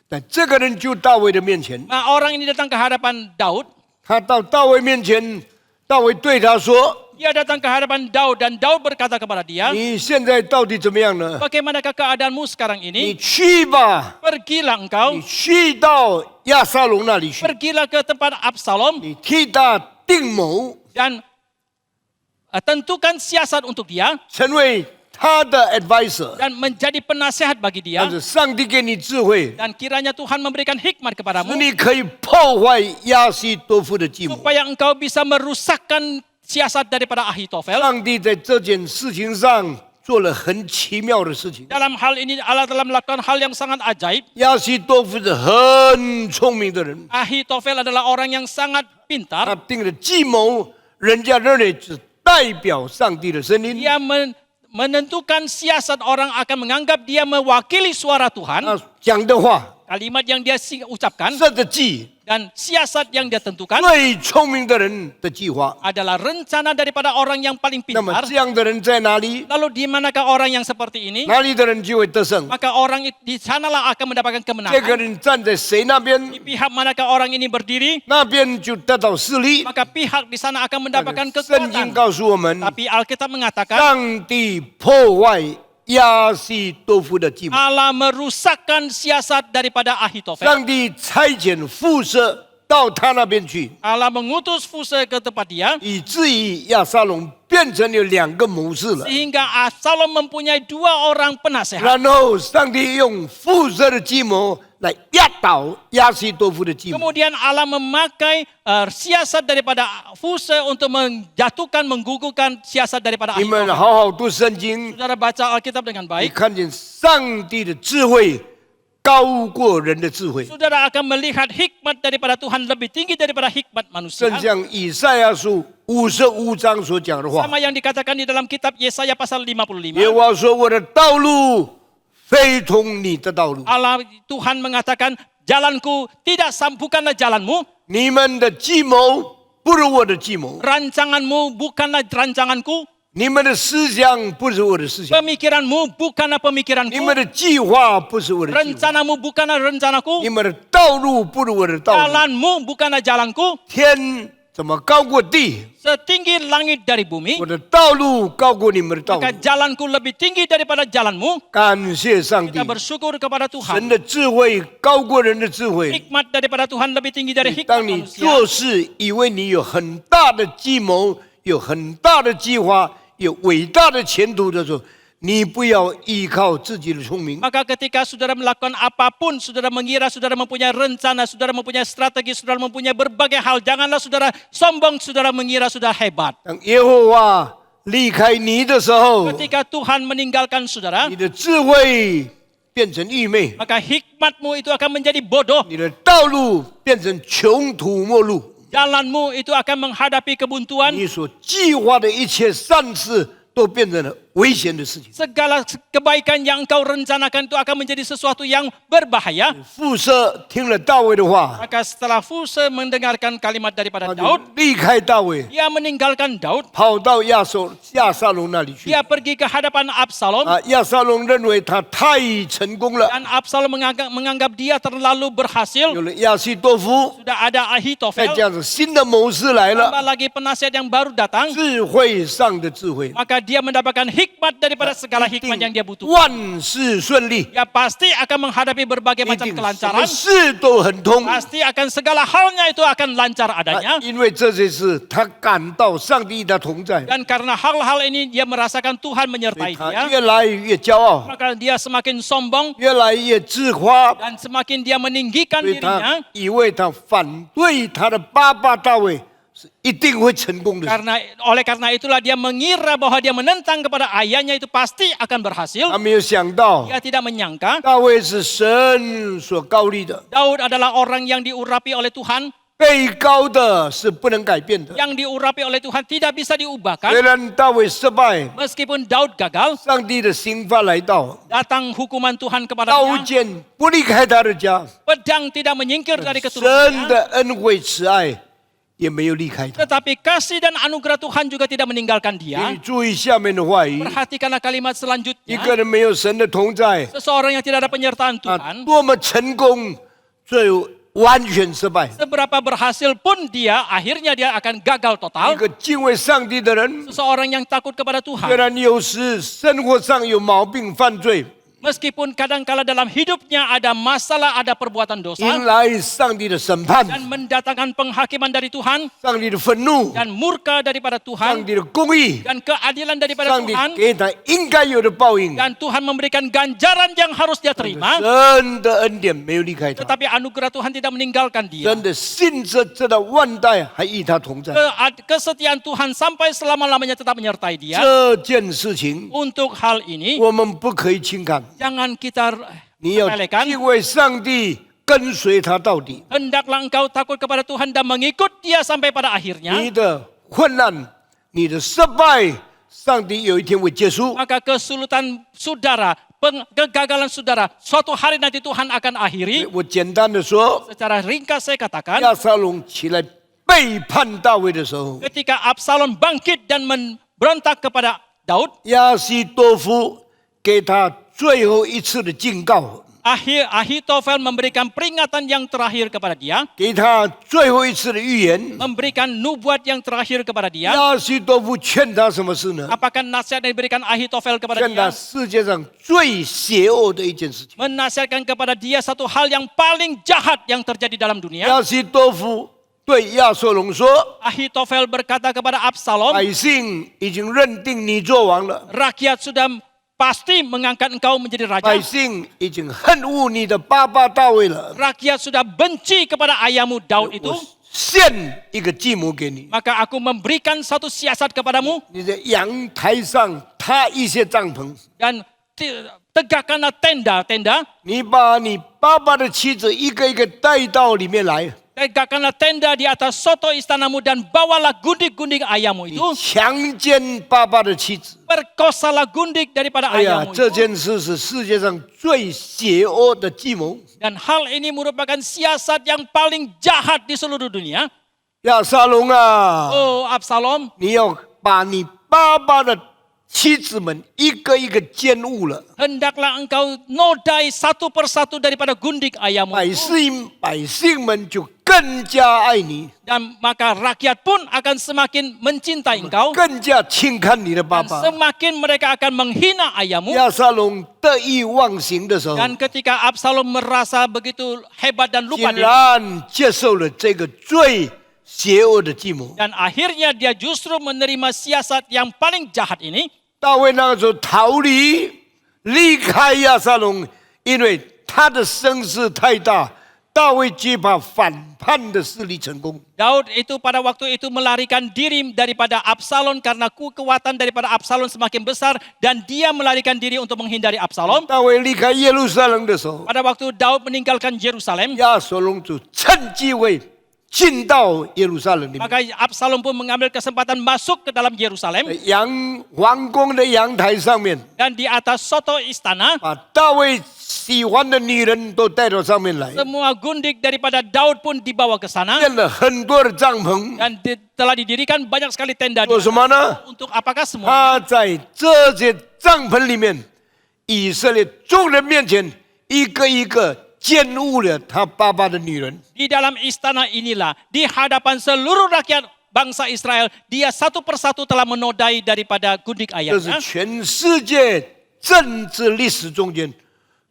但这个人就大卫的面前， Nah, orang ini datang ke hadapan Daud. 他到大卫面前，大卫对他说 Dia datang ke hadapan Daud dan Daud berkata kepada：“ 你现在到底怎么样呢？ Bagaimanakah keadaanmu sekarang 你 ini? 去吧， Pergilah engkau, 你去到亚撒龙那里去， pergilah ke tempat Absalom 你替他定谋， dan tentukan siasat untuk dia 成为他的 advisor， dan menjadi penasehat bagi 但 dia. 是上帝给你智慧， Dan kiranya Tuhan memberikan hikmat 使 kepadamu 你可以破坏亚西多夫的计谋。 supaya engkau bisa merusakkan siasat daripada Ahitofel. 上帝在这件事情上做了很奇妙的事情。 Dalam hal ini Allah telah melakukan hal yang sangat ajaib. 亚西多夫是很聪明的人， Ahitofel adalah orang yang sangat 他 pintar. 定的计谋，人家认为只代表上帝的声音。 Dia menentukan siasat, orang akan menganggap dia mewakili suara Tuhan. 他讲的话， Kalimat yang dia ucapkan 设的计， dan siasat yang dia tentukan 最聪明的人的计划。 adalah rencana daripada orang yang paling 那么 pintar. 这样的人在哪里？ Lalu di manakah orang yang seperti ini? 哪里的人就会得胜。 Maka orang di sanalah akan mendapatkan 这个 kemenangan. 人站在谁那边， Di pihak manakah orang ini berdiri, 那边就得到势力。 maka pihak di sana akan mendapatkan 圣经 kekuatan. 告诉我们， Tapi Alkitab mengatakan 上帝破坏亚西多夫的计谋。 Allah merusakkan siasat daripada Ahitofel. 上帝差遣辐射到他那边去， Allah mengutus Fusa ke tempat dia 以至于亚撒龙变成了2个谋士了。 sehingga Absalom mempunyai 2 orang penasehat. 然后上帝用辐射的计谋来压倒亚西多夫的计谋。 Kemudian Allah memakai siasat daripada Fusa untuk menjatuhkan, menggugurkan siasat daripada 你们 Ahitofel. 好好读圣经， Saudara baca Alkitab dengan 你 baik, 看见上帝的智慧高过人的智慧。 saudara akan melihat hikmat daripada Tuhan lebih tinggi daripada hikmat manusia. 正像以赛亚书55章所讲的话， Sama yang dikatakan di dalam kitab Yesaya pasal 55. 耶和华说：“我的道路非同你的道路， Allah Tuhan mengatakan, jalanku bukanlah jalanmu, 你们的计谋不如我的计谋， rancanganmu bukanlah rancanganku, 你们的思想不是我的思想， pemikiranmu bukanlah 你 pemikiranku, 们的计划不是我的计划， rencanamu bukanlah rencanaku, 你们的道路不如我的道路。 jalanmu bukanlah jalanku. 天怎么高过地？ setinggi langit dari bumi, 我的道路高过你们的道路 maka。jalanku lebih tinggi daripada jalanmu. 感谢上帝 Kita，bersyukur kepada 神 Tuhan. 的智慧高过人的智慧。 Hikmat daripada Tuhan lebih tinggi dari hikmat 当你 manusia. 做事以为你有很大的计谋、有很大的计划、有伟大的前途的时候，你不要依靠自己的聪明， Maka ketika saudara melakukan apapun, saudara mengira saudara mempunyai rencana, saudara mempunyai strategi, saudara mempunyai berbagai hal. Janganlah saudara sombong, saudara mengira saudara hebat. 当耶和华离开你的时候， Ketika Tuhan meninggalkan saudara, 你的智慧变成愚昧， maka hikmatmu itu akan menjadi bodoh. 你的道路变成穷途末路， Jalanmu itu akan menghadapi kebuntuan. 你所计划的一切善事都变成了危险的事情。 Segala kebaikan yang engkau rencanakan itu akan menjadi sesuatu yang berbahaya. 富舍听了大卫的话， Maka setelah Fuse mendengarkan kalimat 他 daripada 就 Daud, 离开大卫， dia meninggalkan Daud. 跑到亚撒龙那里去。 Dia pergi ke hadapan Absalom. 亚撒龙认为他太成功了， Dan Absalom menganggap dia terlalu berhasil. 有了亚西多夫， Sudah ada 再 Ahitofel. 加上新的谋士来 Tambah 了， lagi penasihat yang baru datang. 智慧上的智慧， Maka dia mendapatkan hikmat daripada segala 一 hikmat yang 定 dia butuhkan. 万事顺利， Dia pasti akan menghadapi berbagai 一 macam 定什么 kelancaran. 事都很通。 Pasti akan segala halnya itu akan lancar 啊 adanya. 因为这些事，他感到上帝与他同在， Dan karena hal-hal ini dia merasakan Tuhan 所以 menyertai 他 dia. 越来越骄傲， Maka dia semakin sombong 越来越自夸， dan semakin dia meninggikan 所以 dirinya. 他以为他反对他的爸爸大卫是一定会成功的。 Oleh karena itulah dia mengira bahwa dia menentang kepada ayahnya itu pasti akan berhasil. 他没有想到， Dia tidak menyangka 大卫是神所高立的， Daud adalah orang yang diurapi oleh Tuhan. 被高的是不能改变的。 Yang diurapi oleh Tuhan tidak bisa 虽 diubahkan. 然大卫失败， Meskipun Daud gagal, 上帝的刑罚来到， datang hukuman Tuhan 刀 kepadanya. 剑不离开他的家， Pedang tidak menyingkir dari 神 keturunannya. 的恩惠慈爱也没有离开他。 Tetapi kasih dan anugerah Tuhan juga tidak meninggalkan 请 dia. 你注意下面的话语： Perhatikanlah kalimat 一 selanjutnya. 个人没有神的同在， Seseorang yang tidak ada penyertaan 他 Tuhan, 多么成功，最后完全失败。 seberapa berhasil pun dia, akhirnya dia akan gagal 一 total. 个敬畏上帝的人， Seseorang yang takut kepada 虽 Tuhan, 然有时生活上有毛病犯罪， meskipun kadangkala dalam hidupnya ada masalah, ada perbuatan 迎 dosa, 来上帝的审判、 dan mendatangkan penghakiman dari Tuhan, 上帝的愤怒、 dan murka daripada 上 Tuhan, 帝的公义、 dan keadilan daripada 上帝 Tuhan, 给他应该有的报应。 dan Tuhan memberikan ganjaran yang harus dia terima, 神的恩典没有离开他， tetapi anugerah Tuhan tidak meninggalkan dia. 神的信实直到万代还与他同在。 Kesetiaan Tuhan sampai selama-lamanya tetap menyertai dia. 这件事情 Untuk hal ini, 我们不可以轻看， jangan kita 你要 sepelekan. 敬畏上帝，跟随他到底。 Hendaklah engkau takut kepada Tuhan dan mengikut dia sampai pada 你 akhirnya. 的困难、你的失败，上帝有一天会结束。 Maka kesulitan saudara, kegagalan saudara, suatu hari nanti Tuhan akan akhiri. 我简单的说， Secara ringkas saya katakan, 亚撒龙起来背叛大卫的时候， ketika Absalom bangkit dan memberontak kepada Daud, 亚西多夫给他最后一次的警告， Ahitofel memberikan peringatan yang terakhir kepada dia, 给他最后一次的预言。 memberikan nubuat yang terakhir kepada dia. 亚西多夫劝他什么事呢？ Apakah nasihat yang diberikan Ahitofel kepada 劝他 dia? 世界上最邪恶的一件事情。 Menasihatkan kepada dia satu hal yang paling jahat yang terjadi dalam dunia. 亚西多夫对亚瑟龙说 Ahitofel berkata kepada Absalom, 百姓已经认定你做王了， rakyat sudah pasti mengangkat engkau menjadi 百 raja. 姓已经恨恶你的爸爸大卫了。 Rakyat sudah benci kepada ayahmu Daud itu. 我献一个计谋给你， Maka aku memberikan satu siasat kepadamu 你在阳台上搭一些帐篷， dan tegakkanlah tenda-tenda. 你把你爸爸的妻子一个一个带到里面来， Tegakkanlah tenda di atas soto istanamu dan bawalah gundik-gundik ayahmu 你 itu. 强奸爸爸的妻子。 Perkosalah gundik daripada 哎呀， ayahmu 这 itu. 件事是世界上最邪恶的计谋。 Dan hal ini merupakan siasat yang paling jahat di seluruh dunia. 亚撒龙啊， Oh Absalom, 你要把你爸爸的妻子们一个一个奸污了， hendaklah engkau nodai satu persatu daripada gundik ayahmu 百 itu. 姓们就更更加爱你， Dan maka rakyat pun akan semakin mencintai engkau. 更加轻看你的爸 Dan 爸。 semakin mereka akan menghina ayahmu. 亚撒龙得意忘形的时候， Dan ketika Absalom merasa begitu hebat dan 竟 lupa diri. 然接受了这个最邪恶的计谋。 Dan akhirnya dia justru menerima siasat yang paling jahat ini. 大卫那个时候逃离开亚撒龙，因为他的声势太大，大卫惧怕反叛的势力成功。 Daud itu pada waktu itu melarikan diri daripada Absalom karena kekuatan daripada Absalom semakin besar dan dia melarikan diri untuk menghindari Absalom. 大卫离开耶路撒冷的时候， Pada waktu Daud meninggalkan Yerusalem, 亚撒龙就趁机会进到耶路撒冷里面， maka Absalom pun mengambil kesempatan masuk ke dalam Yerusalem 王宫的阳台上面， dan di atas soto istana 把大卫喜欢的女人都带到上面来， semua gundik daripada Daud pun dibawa ke sana 建了很多的帐篷。 dan telah didirikan banyak sekali tenda di 做什么呢？ untuk apakah semua 他在这些帐篷里面，以色列众人面前，一个一个奸污了他爸爸的女人。 di dalam istana inilah di hadapan seluruh rakyat bangsa Israel dia satu persatu telah menodai daripada gundik 这是 ayahnya. 全世界政治历史中间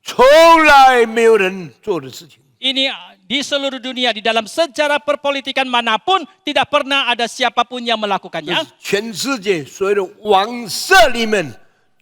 从来没有人做的事情。 Ini di seluruh dunia di dalam sejarah perpolitikan manapun tidak pernah ada siapapun yang 这 melakukannya. 是全世界所有的王室里面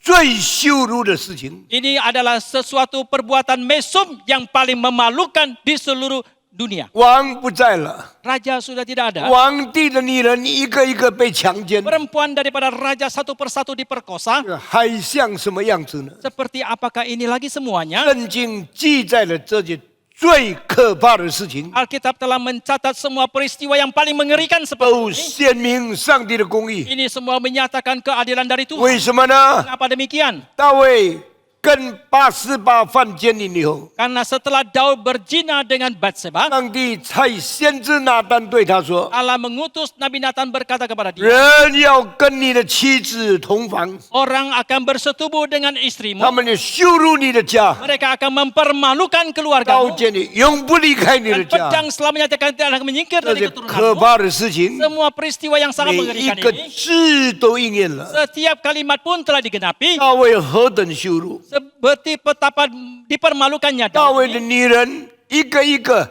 最羞辱的事情。 Ini adalah sesuatu perbuatan mesum yang paling memalukan di seluruh dunia. 王不在了， Raja sudah tidak ada. 皇帝的女人一个一个被强奸， Perempuan daripada raja satu persatu diperkosa. 还像什么样子呢？ Seperti apakah ini lagi semuanya? 圣经记载了这些最可怕的事情， Alkitab telah mencatat semua peristiwa yang paling mengerikan 都 seperti ini. 显明上帝的公义。 Ini semua menyatakan keadilan dari 为 Tuhan. 什么呢？ Mengapa demikian? 大卫跟八十八犯奸淫以后， Karena setelah Daud berzina dengan Batseba, 上帝差先知拿单对他说 Allah mengutus Nabi Nathan berkata kepada：“ dia, 人要跟你的妻子同房， orang akan bersetubuh dengan 他 istrimu, 们就羞辱你的家， mereka akan mempermalukan 刀 keluargamu, 剑你永不离开你的 dan 家。 pedang selamanya tidak akan menyingkir 这 dari 些可 keturunanmu.” 怕的事情， Semua peristiwa yang sangat 每一 mengerikan 个 ini, 字都应验了。 setiap kalimat pun telah digenapi. 大卫何等羞辱！ Seperti betapa dipermalukannya 大 Daud 卫的 ini. 女人一个一个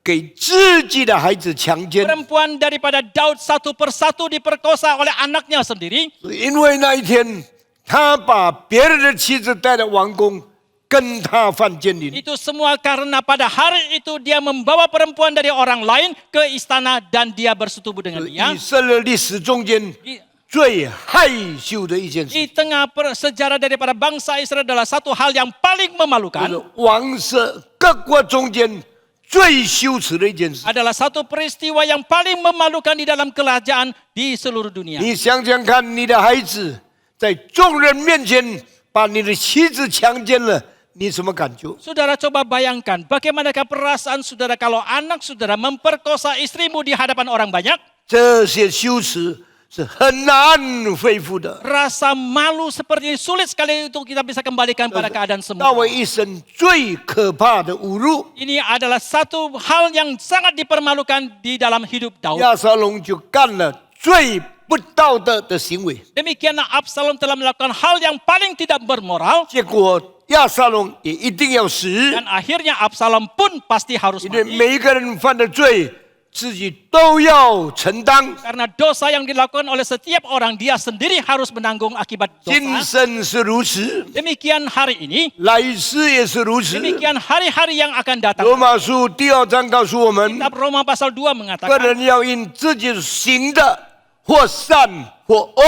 给自己的孩子强奸， Perempuan daripada Daud satu persatu diperkosa oleh anaknya sendiri. 因为那一天他把别人的妻子带到王宫，跟他犯奸淫。 Itu semua karena pada hari itu dia membawa perempuan dari orang lain ke istana dan dia bersetubuh dengan dia. 以色列历史中间 Di, 最害羞的一件事， di tengah sejarah daripada bangsa Israel adalah satu hal yang paling 就 memalukan. 是王室各国中间最羞耻的一件事。 Adalah satu peristiwa yang paling memalukan di dalam kerajaan di seluruh dunia. 你想想看，你的孩子在众人面前把你的妻子强奸了，你什么感觉？ Saudara coba bayangkan bagaimanakah perasaan saudara kalau anak saudara memperkosa istrimu di hadapan orang banyak. 这些羞耻是很难恢复的。 Rasa malu seperti ini sulit sekali untuk kita bisa kembalikan pada keadaan 大 semula. 卫一生最可怕的侮辱， Ini adalah satu hal yang sangat dipermalukan di dalam hidup Daud. 亚撒龙就干了最不道德的行为， Demikianlah Absalom telah melakukan hal yang paling tidak bermoral 结果亚撒龙也一定要死， dan akhirnya Absalom pun pasti harus 因为 mati 每一个人犯的罪，自己都要承担。 karena dosa yang dilakukan oleh setiap orang dia sendiri harus menanggung akibat 今 dosa. 生是如此， Demikian hari ini, 来世也是如此。 demikian hari-hari yang akan datang. 罗马书第2章告诉我们， Kitab Roma pasal 2个 mengatakan 人要因自己行的或善或恶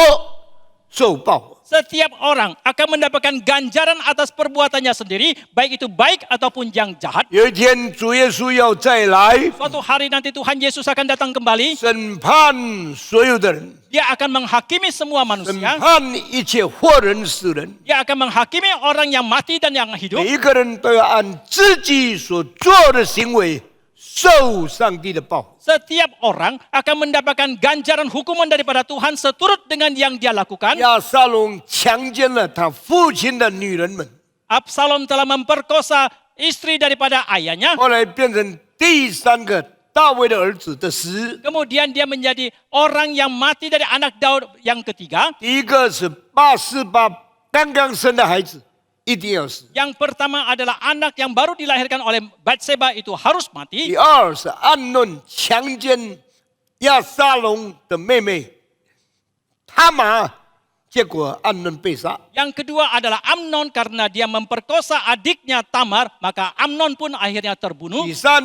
受报。 setiap orang akan mendapatkan ganjaran atas perbuatannya sendiri, baik itu baik ataupun yang jahat. 有一天主耶稣要再来， Suatu hari nanti Tuhan Yesus akan datang kembali. 审判所有的人， Dia akan menghakimi semua 审 manusia. 判一切活人死人。 Dia akan menghakimi orang yang mati dan yang hidup. 每一个人都要按自己所做的行为受上帝的报。 Setiap orang akan mendapatkan ganjaran hukuman daripada Tuhan seturut dengan yang dia lakukan. 亚撒龙强奸了他父亲的女人们， Absalom telah memperkosa istri daripada ayahnya. 后来变成第三个大卫的儿子的死。 Kemudian dia menjadi orang yang mati dari anak Daud yang ketiga. 第一个是八四八刚刚生的孩子，一定要死。 Yang pertama adalah anak yang baru dilahirkan oleh Batseba itu harus mati. 第二是暗论强奸亚撒龙的妹妹他玛，结果暗论被杀。 Yang kedua adalah Amnon karena dia memperkosa adiknya Tamar, maka Amnon pun akhirnya terbunuh. 第三，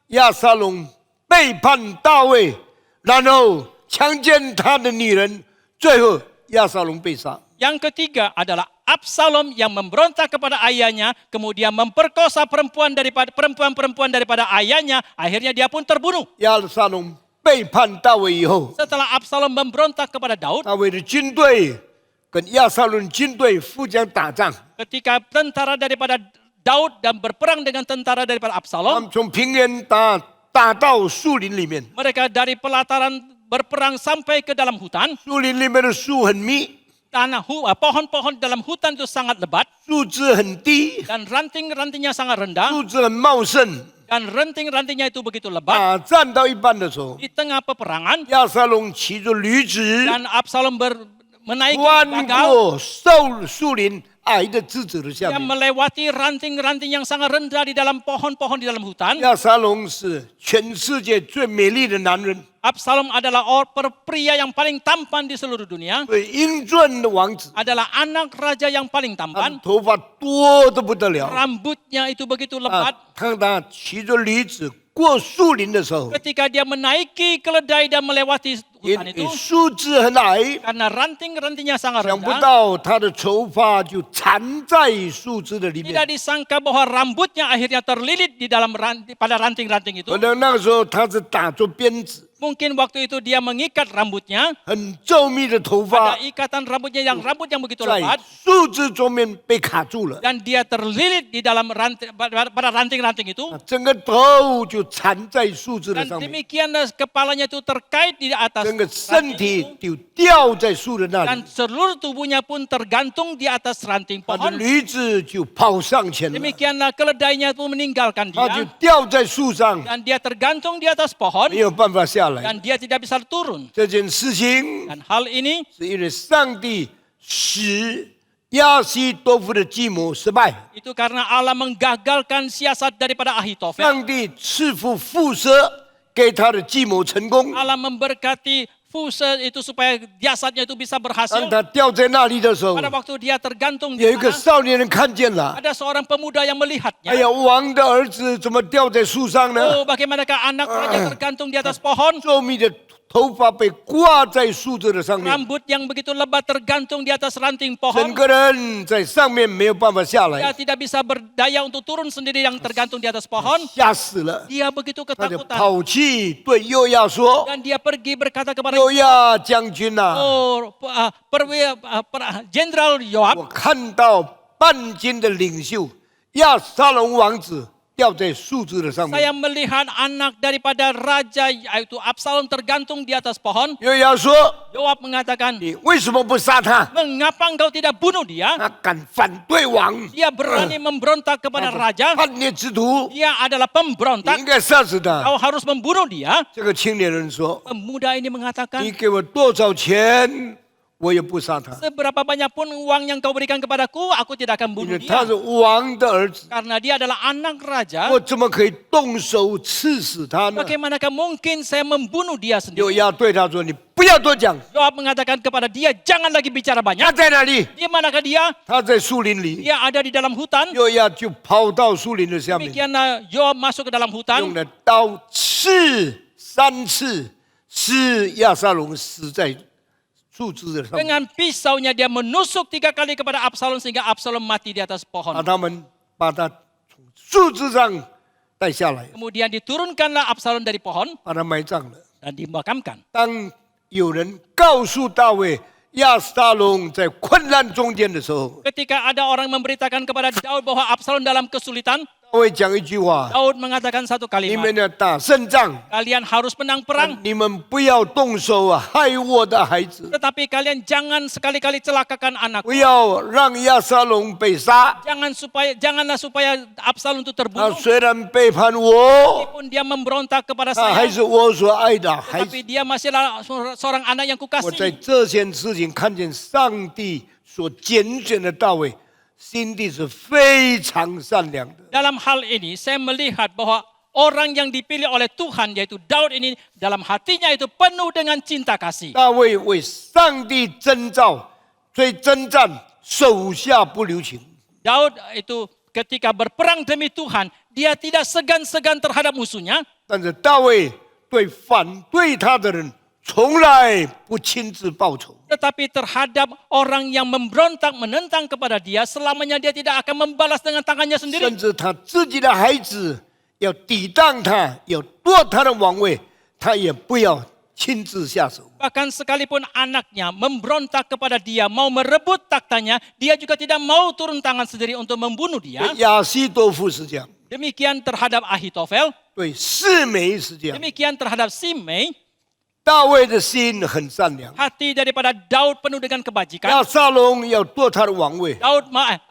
亚撒龙背叛大卫，然后强奸他的女人，最后亚撒龙被杀。 Yang ketiga adalah Absalom yang memberontak kepada ayahnya, kemudian memperkosa perempuan-perempuan daripada ayahnya, akhirnya dia pun terbunuh. 亚撒龙背叛大卫以后， Setelah Absalom memberontak kepada Daud, 大卫的军队跟亚撒龙军队互相打仗， ketika tentara daripada Daud dan berperang dengan tentara daripada 他 Absalom, 们从平原打到树林里面， mereka dari pelataran berperang sampai ke dalam hutan. 树林里面的树很密， Pohon-pohon dalam hutan itu sangat lebat 树枝很低， dan ranting-rantingnya sangat rendah 树枝很茂盛。 dan ranting-rantingnya itu begitu lebat. 打战到一半的时候， Di tengah peperangan 亚撒龙骑着驴子 dan Absalom menaiki 穿 bagal 过树林矮的枝子的下 yang 面。 melewati ranting-ranting yang sangat rendah di dalam pohon-pohon di dalam hutan. 亚撒龙是全世界最美丽的男人， Absalom adalah pria yang paling tampan di seluruh dunia, 最英俊的王子， adalah anak raja yang paling 他 tampan. 头发多得不得了。 Rambutnya itu begitu lebat. 当他骑着驴子过树林的时候， Ketika dia menaiki keledai dan melewati 因 hutan itu, 为树枝很矮， karena ranting-rantingnya sangat 想不 rendah, 到他的头发就缠在树枝的里 tidak 面。 disangka bahwa rambutnya akhirnya terlilit di dalam pada ranting-ranting itu. 可能那个时候他是打着鞭子， Mungkin waktu itu dia mengikat rambutnya, 很稠密的头发 ada ikatan rambut yang begitu 在 lebat, 树枝中面被卡住了， dan dia terlilit di dalam pada ranting-ranting itu. 整个头就缠在树枝的 Dan 上面， demikian kepalanya itu terkait di atas 整个身 ranting 体 itu, 就掉在树的那 dan 里， seluruh tubuhnya pun tergantung di atas ranting 他的 pohon. 驴子就跑上前了， Demikianlah keledainya pun meninggalkan 他就 dia, 掉在树上， dan dia tergantung di atas pohon, 没有办法下来。 dan dia tidak bisa turun. 这件事情 Dan hal ini 是因为上帝使亚西多夫的计谋失败， itu karena Allah menggagalkan siasat daripada Ahitofel. 上帝赐福辐射给他的计谋成功。 Allah memberkati Fuse itu supaya jasadnya itu bisa 当 berhasil. 他掉在那里的时候， Pada waktu dia tergantung 有 di 一个 sana, 少年人看见了， ada seorang pemuda yang 哎 melihatnya. 呀，王的儿子怎么掉在树上呢？ Oh, bagaimanakah anak raja tergantung di atas pohon? 稠密的头发被挂在树枝的上面， Rambut yang begitu lebat tergantung di atas ranting 整 pohon. 个人在上面没有办法下 Dia 来， tidak bisa berdaya untuk turun sendiri yang tergantung di atas pohon. 吓死了。 Dia begitu 他就 ketakutan. 跑去对优亚说 Dan dia pergi berkata kepada 优亚将军呐、 Oh, Jenderal Yoab, 我看到半军的领袖亚撒龙王子掉在树枝的上 saya 面。 melihat anak daripada raja yaitu Absalom tergantung di atas pohon. 优亚说 Yoab mengatakan, 你为什么不杀他？ mengapa engkau tidak bunuh dia? 他敢反对王， Dia berani memberontak kepada raja. 叛逆之徒， Dia adalah 你 pemberontak. 应该杀死他。 Kau harus membunuh dia. 这个青年人说 Pemuda ini：“ mengatakan, 你给我多少钱，我也不杀他， seberapa banyak pun uang yang kau berikan kepadaku, aku tidak akan 因 bunuh 为他 dia. 是王的儿子， Karena dia adalah anak raja. 我怎么可以动手刺死他呢？” Bagaimanakah mungkin saya membunuh dia 优 sendiri? 亚对他说：“你不要多讲， Yoab mengatakan kepada dia, jangan lagi bicara 他 banyak. 在哪里？ Di manakah dia? 他在树林里。” Dia ada di dalam hutan. 优亚就跑到树林的下面， Demikianlah Yoab masuk ke dalam 用 hutan. 了刀刺3次，使亚撒龙死在树枝的上面， Dengan pisaunya dia menusuk 3 kali kepada Absalom sehingga Absalom mati di atas 把 pohon. 他们把他从树枝上带下来， Kemudian diturunkanlah Absalom dari pohon 把他埋葬了。 dan dimakamkan. 当有人告诉大卫亚撒龙在困难中间的时候， Ketika ada orang memberitakan kepada Daud bahwa Absalom dalam kesulitan, 大卫讲一句话： Daud mengatakan satu 你 kalimat. 们要打胜仗， Kalian harus menang perang. 你们不要动手害我的孩子， Tetapi kalian jangan sekali-kali celakakan anakku. 不要让亚沙龙被杀。 Janganlah supaya Absalom itu 他 terbunuh. 虽然背叛我， Meskipun dia memberontak kepada 他还 saya, 是我所爱的孩子。 tapi dia masihlah seorang anak yang 我在 kukasihi. 这件事情看见上帝所拣选的大卫，心地是非常善良的。 Dalam hal ini saya melihat bahwa orang yang dipilih oleh Tuhan yaitu Daud ini dalam hatinya itu penuh dengan cinta kasih. 大卫为上帝征召，所以征战手下不留情。 Daud itu ketika berperang demi Tuhan, dia tidak segan-segan terhadap musuhnya. 但是大卫对反对他的人从来不亲自报仇。 Tetapi terhadap orang yang memberontak menentang kepada dia, selamanya dia tidak akan membalas dengan tangannya 甚 sendiri. 至他自己的孩子要抵挡他，要夺他的王位，他也不要亲自下手。 Bahkan sekalipun anaknya memberontak kepada dia, mau merebut taktanya, dia juga tidak mau turun tangan sendiri untuk membunuh dia. 对亚西多夫是这样， Demikian terhadap Ahitofel, 对示每是这样。 demikian terhadap Simei. 大卫的心很善良， Hati daripada Daud penuh dengan kebajikan. 亚沙龙要夺他的王位，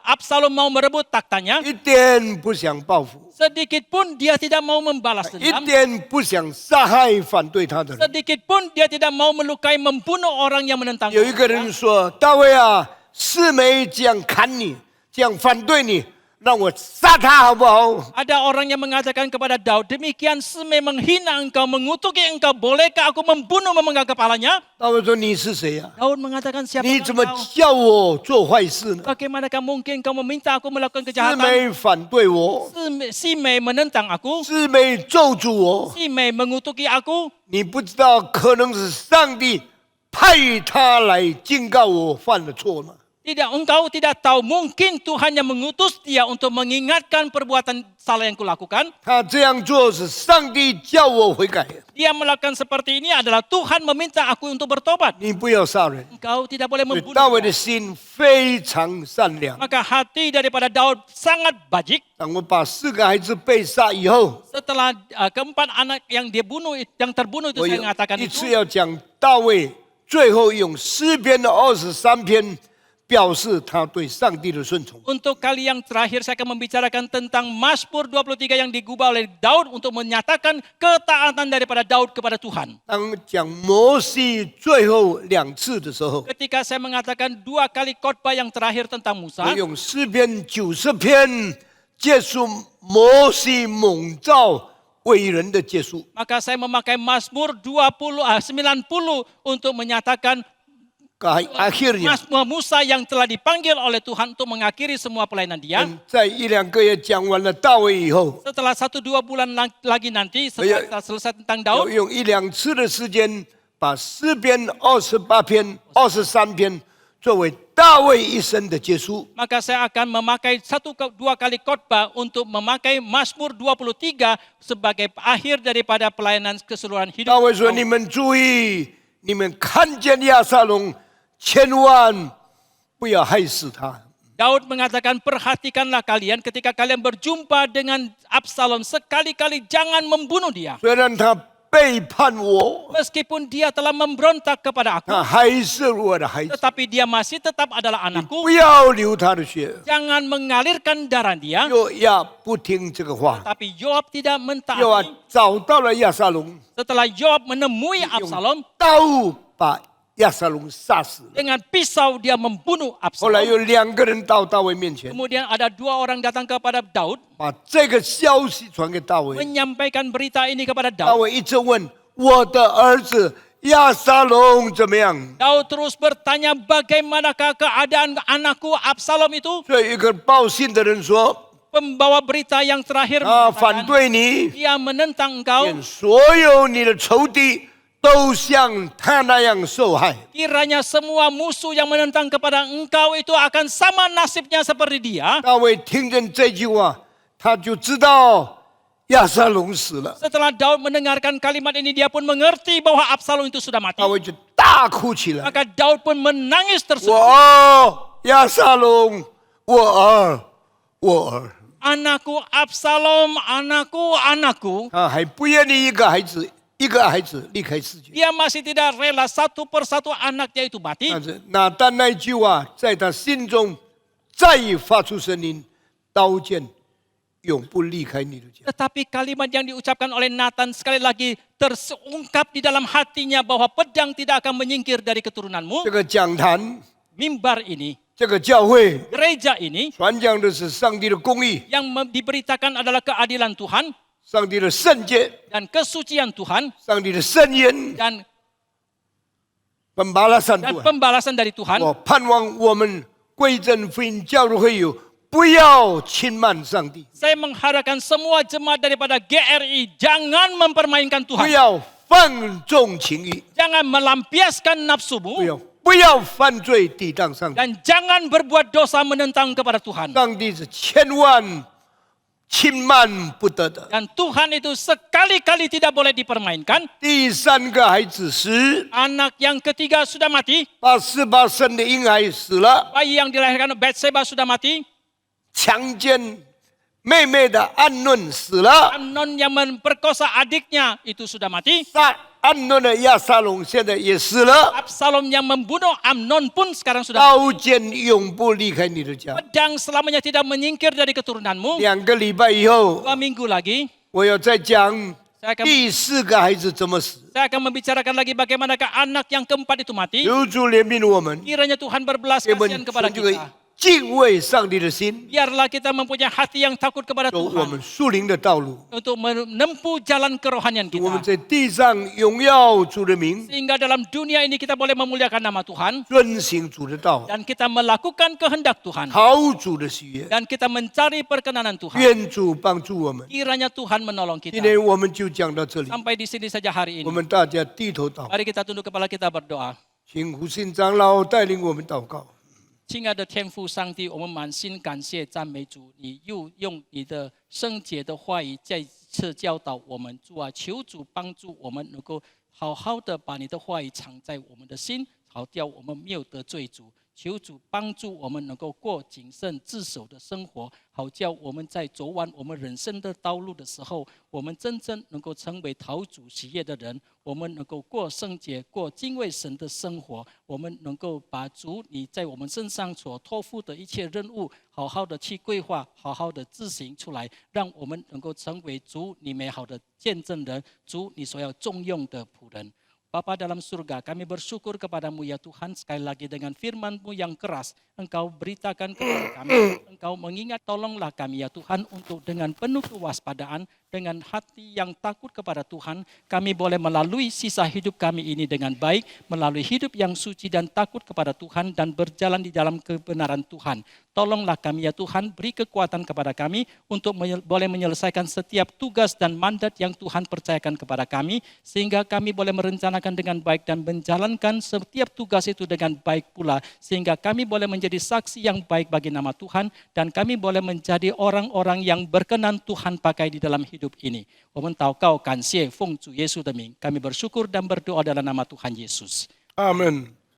Absalom mau merebut taktanya, 一点不想报复， sedikit pun dia tidak mau membalas 一 dendam. 点不想杀害反对他的人。 Sedikit pun dia tidak mau melukai, membunuh orang yang menentang 有一个 dia. 人说：“大卫啊，示每这样砍你，这样反对你，让我杀他好不好 Ada orang yang mengatakan kepada Daud, demikian Simei menghina engkau, mengutuki engkau, bolehkah aku membunuh, memenggal kepalanya?？” 大卫说：“你是谁呀、 Daud mengatakan, 你 siapa 怎么 engkau? 叫我做坏事呢？ Bagaimanakah mungkin kau meminta aku melakukan 示 kejahatan? 每反对我， Simei menentang aku, 示每咒诅我， Simei mengutuki aku. 你不知道可能是上帝派他来警告我犯了错吗？ Engkau tidak tahu, mungkin Tuhan yang mengutus dia untuk mengingatkan perbuatan salah yang kulakukan. 他这样做是上帝叫我悔改。 Dia melakukan seperti ini adalah Tuhan meminta aku untuk bertobat. 你不要杀人。” Engkau tidak boleh 所以大 membunuh 卫的 dia. 心非常善良。 Maka hati daripada Daud sangat bajik. 当我把4个孩子被杀以后， Setelah keempat anak yang dia bunuh, yang terbunuh itu 我 saya 有 mengatakan 一 itu. 次要讲大卫最后用诗篇的23篇表示他对上帝的顺从。 Untuk kali yang terakhir saya akan membicarakan tentang Mazmur 23 yang digubah oleh Daud untuk menyatakan ketaatan daripada Daud kepada Tuhan. 当讲摩西最后2次的时候， Ketika saya mengatakan 2 kali khotbah yang terakhir tentang Musa, 我用诗篇90篇结束摩西猛造伟人的结束。 maka saya memakai Mazmur 90 untuk menyatakan akhirnya Mazmur Musa yang telah dipanggil oleh Tuhan untuk mengakhiri semua pelayanan dia. 在1-2个月讲完了大卫以后， Setelah 1-2 bulan lagi nanti, setelah kita selesai tentang 我 Daud, 用1-2次的时间把诗篇28篇、23篇作为大卫一生的结束。 maka saya akan memakai 1-2 kali khotbah untuk memakai Mazmur 23 sebagai akhir daripada pelayanan keseluruhan hidup. 大卫说：“你们注意，你们看见亚沙龙，千万不要害死他。 Daud mengatakan, perhatikanlah kalian ketika kalian berjumpa dengan Absalom, sekali-kali jangan membunuh dia. 虽然他背叛我， Meskipun dia telah memberontak kepada aku, 他还是我的孩子， tetapi dia masih tetap adalah anakku. 不要流他的血。 Jangan mengalirkan darah dia. 又要不听这个话， Tapi Yoab tidak 又要 mentaati. 找到了亚沙龙， Setelah Yoab menemui 用 Absalom, 刀把亚沙龙杀死了。 dengan pisau dia membunuh 后来 Absalom. 有2个人到大卫面前， Kemudian ada 2 orang datang kepada Daud, 把这个消息传给大卫。 menyampaikan berita ini kepada 大 Daud. 卫一直问我的儿子亚沙龙怎么样？ Daud terus bertanya bagaimanakah keadaan anakku Absalom itu. 所以有一个报信的人说， Pembawa berita yang terakhir 反 mengatakan, 对你， dia menentang engkau. 愿所有你的仇敌都像他那样受害。 Kiranya semua musuh yang menentang kepada engkau itu akan sama nasibnya seperti dia. 大卫听见这句话，他就知道亚沙龙死了。 Setelah Daud mendengarkan kalimat ini, dia pun mengerti bahwa Absalom itu sudah mati. 大卫就大哭起来。 Maka Daud pun menangis 我 tersebut. 儿亚沙龙，我儿，我儿。anakku Absalom, anakku. 他还不愿意一个孩子离开世界。 Dia masih tidak rela satu persatu anaknya itu mati. 但是拿单那句话在他心中再发出声音：刀剑永不离开你的家。 Tetapi kalimat yang diucapkan oleh Nathan sekali lagi terungkap di dalam hatinya bahwa pedang tidak akan menyingkir dari keturunanmu. 这个讲坛， Mimbar ini, 这个教会， gereja ini 传讲的是上帝的公义， yang diberitakan adalah keadilan Tuhan 上帝的圣洁， dan kesucian Tuhan 上帝的圣言， dan pembalasan Tuhan。 pembalasan dari Tuhan. 我盼望我们归正福音教会会友不要轻慢上帝， Saya mengharapkan semua jemaat daripada GRI jangan mempermainkan 不 Tuhan. 要放纵情欲， Jangan melampiaskan 不 nafsumu 要犯罪抵挡上帝。 dan jangan berbuat dosa menentang kepada Tuhan. 上帝是千万轻慢不得的。 Dan Tuhan itu sekali-kali tidak boleh dipermainkan. 第三个孩子死， Anak yang ketiga sudah mati. 88生的婴孩死了， Bayi yang dilahirkan Batseba sudah mati. 强奸妹妹的暗论死了， Amnon yang memperkosa adiknya itu sudah mati. 暗论的亚撒龙现在也死了。 Absalom yang membunuh Amnon pun sekarang sudah mati. 刀剑永不离开你的家。 Pedang selamanya tidak menyingkir dari keturunanmu. 2个礼拜以后， 2 minggu lagi 我要再讲 saya akan 第4个孩子怎么死。 membicarakan lagi bagaimanakah anak yang keempat itu mati. 求主怜悯我们， Kiranya Tuhan berbelas 给我 kasihan 们 kepada 存这个 kita. 敬畏上帝的心， Biarlah kita mempunyai hati yang takut kepada 走我 Tuhan 们属灵的道路。 untuk menempuh jalan kerohanian 我们 kita. 在地上荣耀主的名， Sehingga dalam dunia ini kita boleh memuliakan nama Tuhan 遵行主的道， dan kita melakukan kehendak Tuhan 讨主的喜悦。 dan kita mencari perkenanan Tuhan. 愿主帮助我们。 Kiranya Tuhan menolong 今 kita. 天我们就讲到这里， Sampai di sini saja hari 我 ini. 们大家低头祷， Mari kita tunduk kepala kita berdoa. 请胡信长老带领我们祷告。 亲爱的天父上帝，我们满心感谢赞美主，你又用你的圣洁的话语再次教导我们。主啊，求主帮助我们能够好好的把你的话语藏在我们的心，好叫我们没有得罪主。求主帮助我们能够过谨慎自守的生活，好叫我们在走完我们人生的道路的时候，我们真正能够成为讨主喜悦的人。我们能够过圣洁、过敬畏神的生活，我们能够把主你在我们身上所托付的一切任务，好好的去规划，好好的执行出来，让我们能够成为主你美好的见证人，主你所要重用的仆人。Bapa dalam surga, kami bersyukur kepadamu ya Tuhan, sekali lagi dengan firman-Mu yang keras, Engkau beritakan kepada kami, Engkau mengingat, tolonglah kami ya Tuhan, untuk dengan penuh kewaspadaan, dengan hati yang takut kepada Tuhan, kami boleh melalui sisa hidup kami ini dengan baik, melalui hidup yang suci dan takut kepada Tuhan, dan berjalan di dalam kebenaran Tuhan. Tolonglah kami ya Tuhan, beri kekuatan kepada kami untuk boleh menyelesaikan setiap tugas dan mandat yang Tuhan percayakan kepada kami, sehingga kami boleh merencanakan dengan baik dan menjalankan setiap tugas itu dengan baik pula, sehingga kami boleh menjadi saksi yang baik bagi nama Tuhan, dan kami boleh menjadi orang-orang yang berkenan Tuhan pakai di dalam hidup ini. 我们祷告感谢奉主耶稣的名，kami bersyukur dan berdoa dalam nama Tuhan Yesus. 阿门。